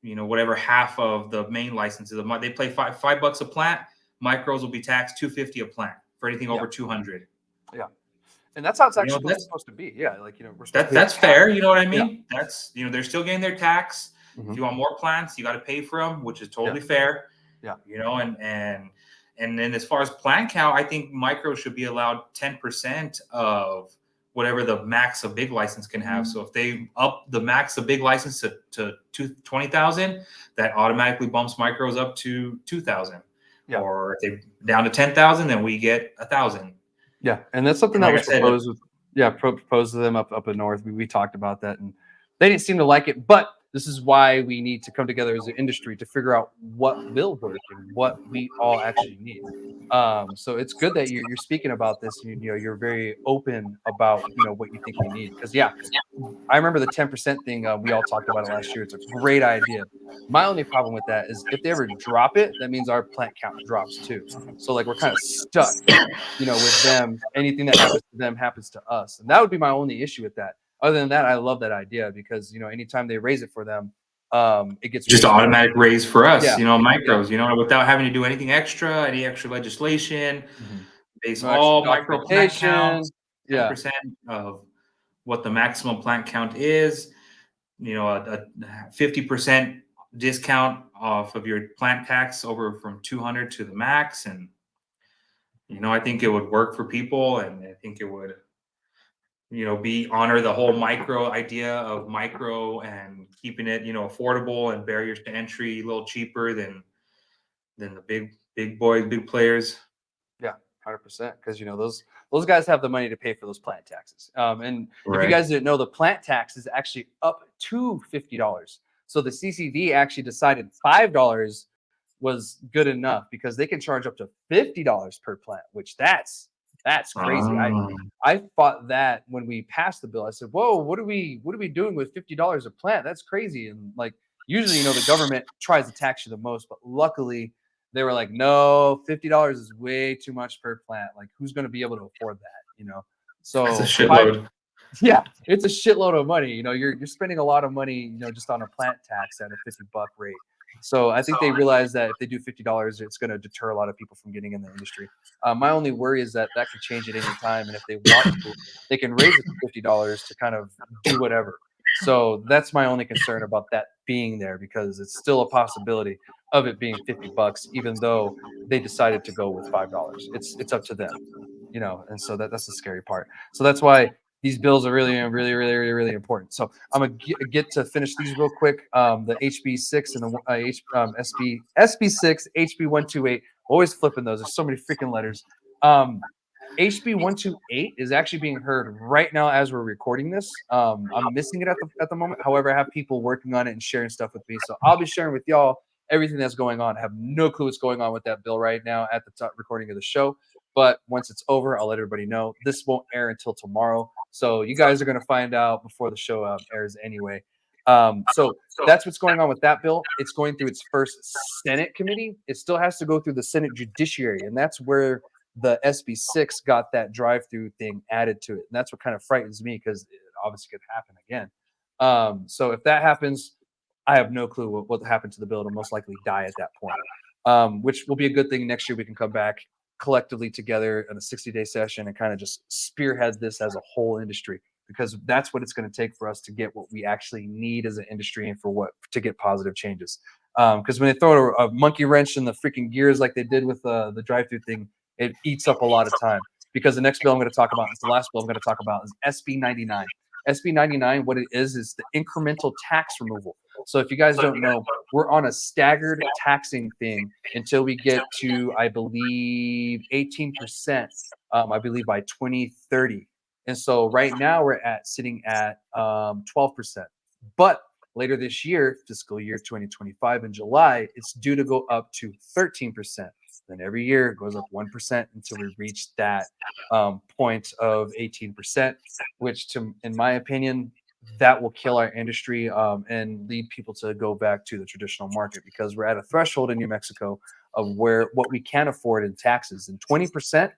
whatever half of the main licenses. They play $5 a plant. Micros will be taxed 250 a plant for anything Yeah, over 200. yeah, and that's how it's You know actually that's supposed to be. Yeah, like we're supposed that to pay a that's cap. fair. You know what I Yeah. mean? That's they're still getting their tax. If Hmm. you want more plants, you got to pay for them, which is Yeah. totally fair. Yeah. And then as far as plant count, I think micro should be allowed 10% of whatever the max of big license can have. So if they up the max of big license to 20,000, that automatically bumps micros up to 2,000. Yeah. Or if they down to 10,000, then we get 1,000. Yeah, and that's something And that like I was said, proposed with proposed to them up in north. We talked about that, and they didn't seem to like it. But this is why we need to come together as an industry to figure out what will work and what we all actually need. So it's good that you're speaking about this. You know, you're very open about what you think we need. Because yeah, I remember the 10% thing. We all talked about it last year. It's a great idea. My only problem with that is if they ever drop it, that means our plant count drops too. So like we're kind of stuck, with them. Anything that happens to them happens to us, and that would be my only issue with that. Other than that, I love that idea because anytime they raise it for them, it gets just an raised. automatic raise for us, Yeah, yeah. micros, without having to do anything extra, any extra legislation. Mhm. Base No extra all micro plant documentation. counts, Yeah, 10% of what the maximum plant count is, a 50% discount off of your plant tax over from 200 to the max. And, I think it would work for people. And I think it would, be honor the whole micro idea of micro and keeping it, affordable and barriers to entry a little cheaper than the big boys, big players. yeah, 100%. Because those guys have the money to pay for those plant taxes. And if you Right. guys didn't know, the plant tax is actually up to $50. So the CCD actually decided $5 was good enough because they can charge up to $50 per plant, which that's crazy. I Ah, I thought that when we passed the bill. I said, "Whoa, what are we doing with $50 a plant? That's crazy." And like usually, the government tries to tax you the most, but luckily they were like, "No, $50 is way too much per plant. Like who's going to be able to afford that?" that's a So five shitload. yeah, it's a shitload of money. You're spending a lot of money, just on a plant tax at a $50 rate. So I think they realize that if they do $50, it's going to deter a lot of people from getting in the industry. My only worry is that that could change at any time, and if they want to, they can raise it to $50 to kind of do whatever. So that's my only concern about that being there because it's still a possibility of it being $50, even though they decided to go with $5. It's up to them, and so that's the scary part. So that's why these bills are really, really, really, really, really important. So I'm gonna get to finish these real quick. The HB6 and the SB6, HB128. Always flipping those. There's so many freaking letters. HB128 is actually being heard right now as we're recording this. I'm missing it at the moment. However, I have people working on it and sharing stuff with me, so I'll be sharing with y'all everything that's going on. I have no clue what's going on with that bill right now at the top recording of the show. But once it's over, I'll let everybody know. This won't air until tomorrow. So you guys are going to find out before the show airs anyway. So that's what's going on with that bill. It's going through its first Senate committee. It still has to go through the Senate Judiciary. And that's where the SB6 got that drive through thing added to it. And that's what kind of frightens me because it obviously could happen again. So if that happens, I have no clue what happened to the bill. It'll most likely die at that point, which will be a good thing. Next year, we can come back collectively together in a 60-day session and kind of just spearhead this as a whole industry because that's what it's going to take for us to get what we actually need as an industry and for what to get positive changes. Because when they throw a monkey wrench in the freaking gears like they did with the drive-through thing, it eats up a lot of time. Because the next bill I'm going to talk about is the last bill I'm going to talk about is SB 99. SB 99, what it is the incremental tax removal. So if you guys don't know, we're on a staggered taxing thing until we get to, I believe, 18%, I believe by 2030. And so right now we're sitting at 12%. But later this year, fiscal year 2025 in July, it's due to go up to 13%. Then every year it goes up 1% until we reach that point of 18%, which, in my opinion, that will kill our industry and lead people to go back to the traditional market because we're at a threshold in New Mexico of what we can afford in taxes. And 20%,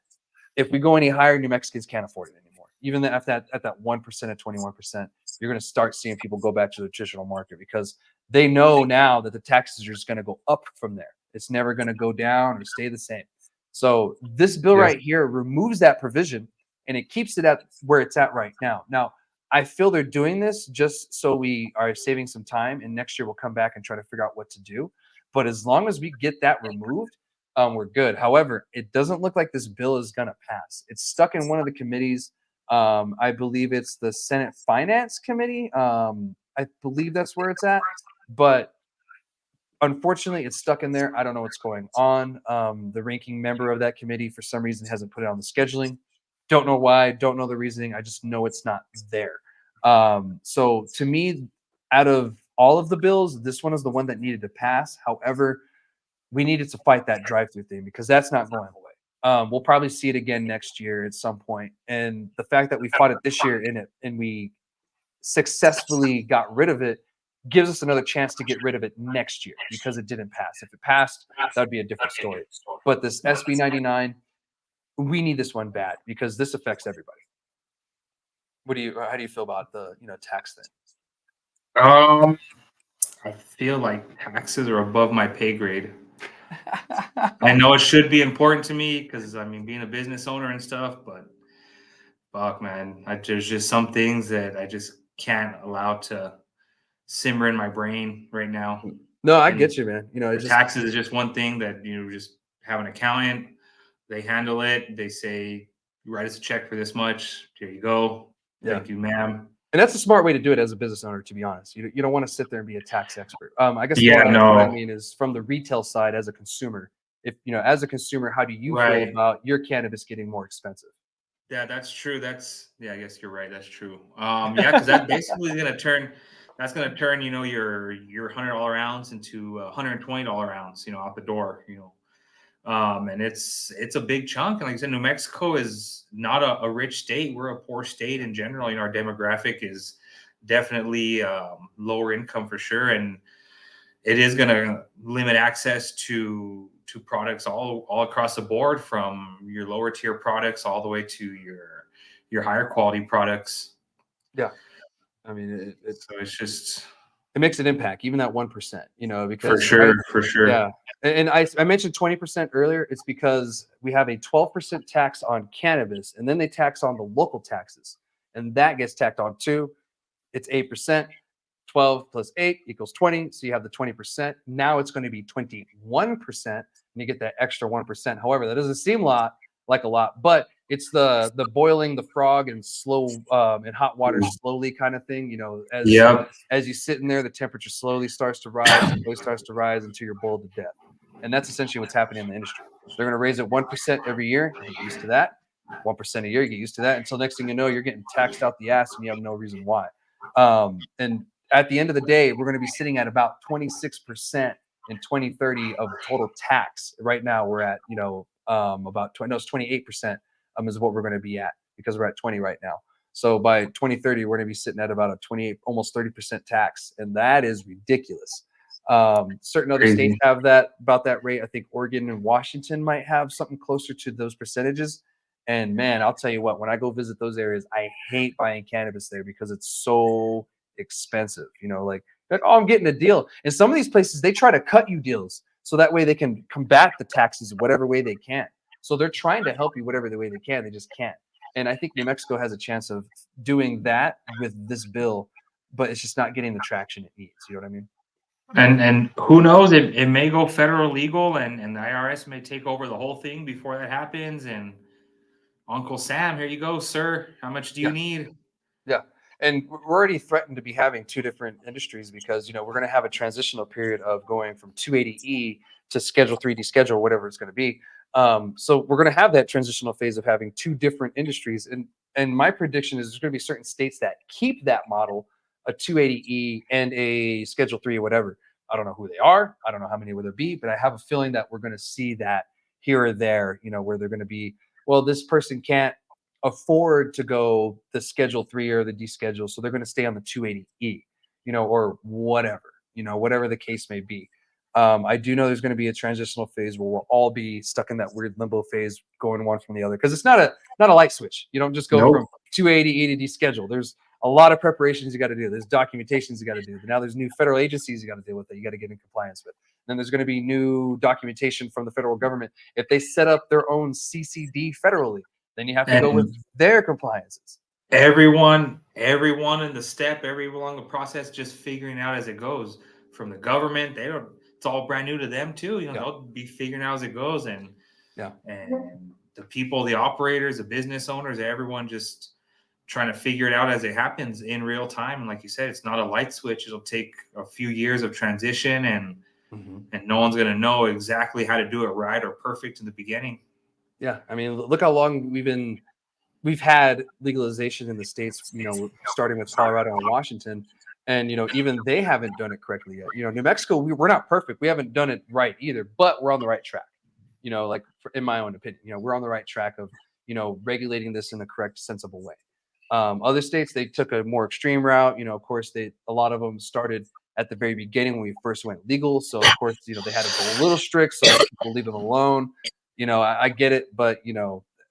if we go any higher, New Mexicans can't afford it anymore. Even at that 1% at 21%, you're going to start seeing people go back to the traditional market because they know now that the taxes are just going to go up from there. It's never going to go down or stay the same. So this bill Yes. right here removes that provision and it keeps it at where it's at right now. Now, I feel they're doing this just so we are saving some time, and next year we'll come back and try to figure out what to do. But as long as we get that removed, we're good. However, it doesn't look like this bill is going to pass. It's stuck in one of the committees. I believe it's the Senate Finance Committee. I believe that's where it's at. But unfortunately, it's stuck in there. I don't know what's going on. The ranking member of that committee, for some reason, hasn't put it on the scheduling. Don't know why. Don't know the reasoning. I just know it's not there. So to me, out of all of the bills, this one is the one that needed to pass. However, we needed to fight that drive-through thing because that's not going away. We'll probably see it again next year at some point. And the fact that we fought it this year in it and we successfully got rid of it gives us another chance to get rid of it next year because it didn't pass. If it passed, that would be a different story. But this SB 99, we need this one bad because this affects everybody. How do you feel about the, tax thing? Um, I feel like taxes are above my pay grade. I know it should be important to me because I mean, being a business owner and stuff, but fuck, man, there's just some things that I just can't allow to simmer in my brain right now. No, I And get you, man. It the just taxes is just one thing that just have an accountant. They handle it. They say, write us a check for this much. Here you go. yeah. Thank you, ma'am. And that's a smart way to do it as a business owner, to be honest. You don't want to sit there and be a tax expert. I guess Yeah, what I no, mean is from the retail side as a consumer. If as a consumer, how do you feel right. about your cannabis getting more expensive? Yeah, that's true. I guess you're right. That's true. Yeah, because that basically is gonna turn. That's gonna turn, your $100 ounce into a $120 ounce, out the door. And it's a big chunk. And like I said, New Mexico is not a rich state. We're a poor state in general. Our demographic is definitely lower income for sure, and it is going to limit access to products all across the board, from your lower tier products all the way to your higher quality products. Yeah, I mean, So it's just it makes an impact, even that 1%. for Because sure, for sure. yeah, and I mentioned 20% earlier. It's because we have a 12% tax on cannabis, and then they tax on the local taxes, and that gets tacked on too. It's 8%. 12 plus 8 equals 20. So you have the 20%. Now it's going to be 21%, and you get that extra 1%. However, that doesn't seem like a lot, but it's the boiling the frog and slow in hot water slowly kind of thing. Yep. As you sit in there, the temperature slowly starts to rise until you're boiled to death. And that's essentially what's happening in the industry. They're going to raise it 1% every year. You get used to that. 1% a year, you get used to that until next thing you know, you're getting taxed out the ass and you have no reason why. And at the end of the day, we're going to be sitting at about 26% in 2030 of total tax. Right now, we're at about 20, no, it's 28% is what we're going to be at because we're at 20 right now. So by 2030, we're going to be sitting at about a 28, almost 30% tax, and that is ridiculous. Certain other states Crazy. have that about that rate. I think Oregon and Washington might have something closer to those percentages. And man, I'll tell you what, when I go visit those areas, I hate buying cannabis there because it's so expensive. Like, oh, I'm getting a deal. And some of these places, they try to cut you deals so that way they can combat the taxes whatever way they can. So they're trying to help you whatever the way they can. They just can't. And I think New Mexico has a chance of doing that with this bill, but it's just not getting the traction it needs. You know what I mean? And who knows? It may go federal legal, and the IRS may take over the whole thing before that happens. And Uncle Sam, here you go, sir. How much do you Yeah. need? Yeah. And we're already threatened to be having two different industries because, we're going to have a transitional period of going from 280E to Schedule 3D schedule, whatever it's going to be. So we're going to have that transitional phase of having two different industries. And my prediction is there's going to be certain states that keep that model, a 280E and a Schedule 3 or whatever. I don't know who they are. I don't know how many will there be, but I have a feeling that we're going to see that here or there, where they're going to be, well, this person can't afford to go the Schedule 3 or the D schedule, so they're going to stay on the 280E, or whatever, whatever the case may be. I do know there's going to be a transitional phase where we'll all be stuck in that weird limbo phase, going one from the other, because it's not a light switch. You don't just go Nope. from 280E to D schedule. There's a lot of preparations you got to do. There's documentations you got to do. Now there's new federal agencies you got to deal with that you got to get in compliance with. Then there's going to be new documentation from the federal government if they set up their own CCD federally. Then you have to go with And their compliances. everyone in the step, everyone along the process, just figuring out as it goes. From the government, they don't. It's all brand new to them too. Yeah. They'll be figuring out as it goes, and Yeah. the people, the operators, the business owners, everyone just trying to figure it out as it happens in real time. And like you said, it's not a light switch. It'll take a few years of transition, and and no one's going to know exactly how to do it right or perfect in the beginning. Yeah, I mean, look how long we've had legalization in the states, starting with Colorado and Washington. And, even they haven't done it correctly yet. New Mexico, we're not perfect. We haven't done it right either, but we're on the right track. Like in my own opinion, we're on the right track of, regulating this in the correct, sensible way. Other states, they took a more extreme route. Of course, a lot of them started at the very beginning when we first went legal. So of course, they had to go a little strict so that people leave them alone. I get it, but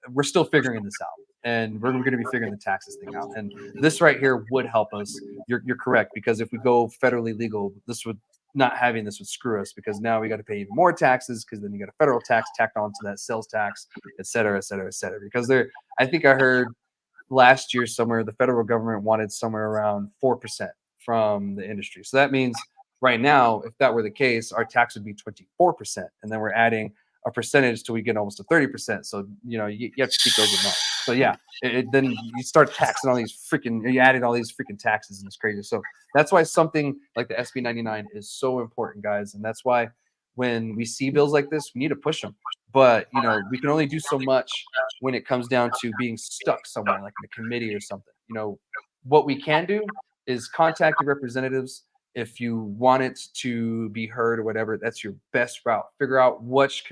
we're still figuring this out, and we're going to be figuring the taxes thing out. And this right here would help us. You're correct, because if we go federally legal, not having this would screw us, because now we got to pay even more taxes, because then you got a federal tax tacked onto that sales tax, et cetera, et cetera, et cetera. Because I think I heard last year somewhere the federal government wanted somewhere around 4% from the industry. So that means right now, if that were the case, our tax would be 24%, and then we're adding a percentage till we get almost to 30%. So you have to keep those in mind. So yeah, then you start taxing all these you added all these freaking taxes, and it's crazy. So that's why something like the SB 99 is so important, guys, and that's why when we see bills like this, we need to push them. But we can only do so much when it comes down to being stuck somewhere, like in a committee or something. What we can do is contact your representatives. If you want it to be heard or whatever, that's your best route. Figure out which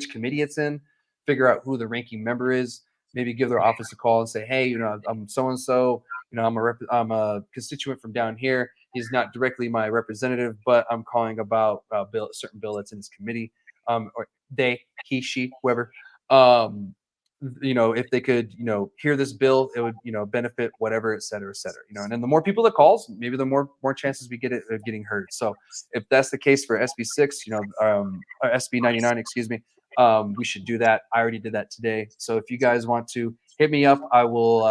committee it's in. Figure out who the ranking member is. Maybe give their office a call and say, hey, I'm so and so. I'm a constituent from down here. He's not directly my representative, but I'm calling about a certain bill that's in his committee. Or they, he, she, whoever. If they could, hear this bill, it would, benefit whatever, et cetera, et cetera. And then the more people that calls, maybe the more chances we get it getting heard. So if that's the case for SB6, or SB 99, excuse me, we should do that. I already did that today. So if you guys want to hit me up, I will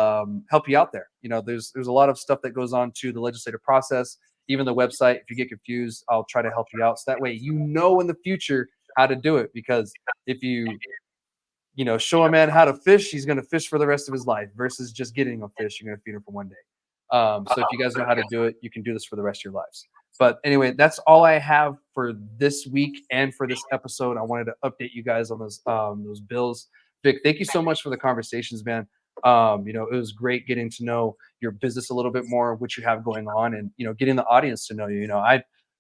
help you out there. There's a lot of stuff that goes on to the legislative process, even the website. If you get confused, I'll try to help you out. So that way, in the future how to do it. Because if you show a man how to fish, he's going to fish for the rest of his life, versus just getting a fish. You're going to feed him for one day. So if you guys know how to do it, you can do this for the rest of your lives. But anyway, that's all I have for this week and for this episode. I wanted to update you guys on those bills. Vic, thank you so much for the conversations, man. It was great getting to know your business a little bit more, what you have going on, and getting the audience to know you.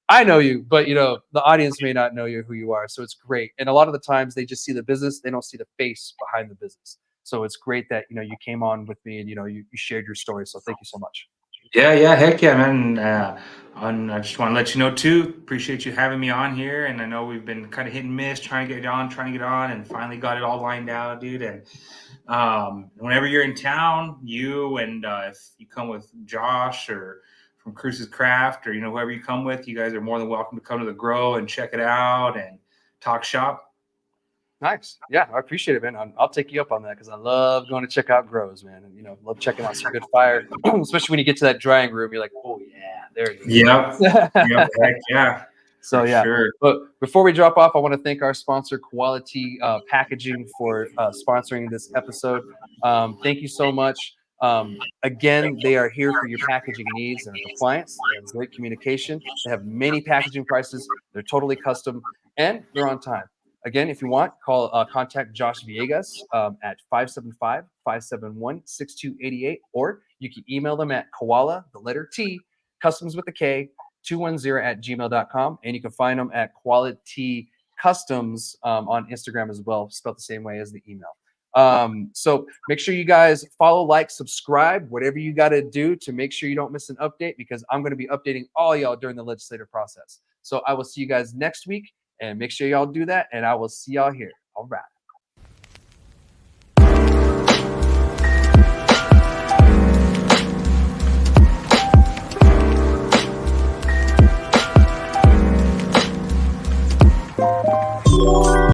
I know you, but the audience may not know who you are. So it's great. And a lot of the times they just see the business, they don't see the face behind the business. So it's great that you came on with me and you shared your story. So thank you so much. Yeah, heck yeah, man. I just want to let you know too. Appreciate you having me on here, and I know we've been kind of hit and miss, trying to get on, and finally got it all lined out, dude. And whenever you're in town, you and if you come with Josh or from Cruise's Craft, or whoever you come with, you guys are more than welcome to come to the grow and check it out and talk shop. Nice. Yeah, I appreciate it, man. I'll take you up on that, because I love going to check out grows, man. And love checking out some good fire, especially when you get to that drying room. You're like, oh yeah, there it is. Yep. Heck yeah. So yeah, sure. But before we drop off, I want to thank our sponsor, Quality Packaging, for sponsoring this episode. Thank you so much. Again, they are here for your packaging needs and compliance. They have great communication. They have many packaging prices. They're totally custom, and they're on time. Again, if you want, contact Josh Villegas at 575-571-6288, or you can email them at koala, the letter T, customs with a K, 210@gmail.com. And you can find them at Quality Customs on Instagram as well, spelled the same way as the email. So make sure you guys follow, like, subscribe, whatever you got to do to make sure you don't miss an update, because I'm going to be updating all y'all during the legislative process. So I will see you guys next week, and make sure y'all do that, and I will see y'all here. All right.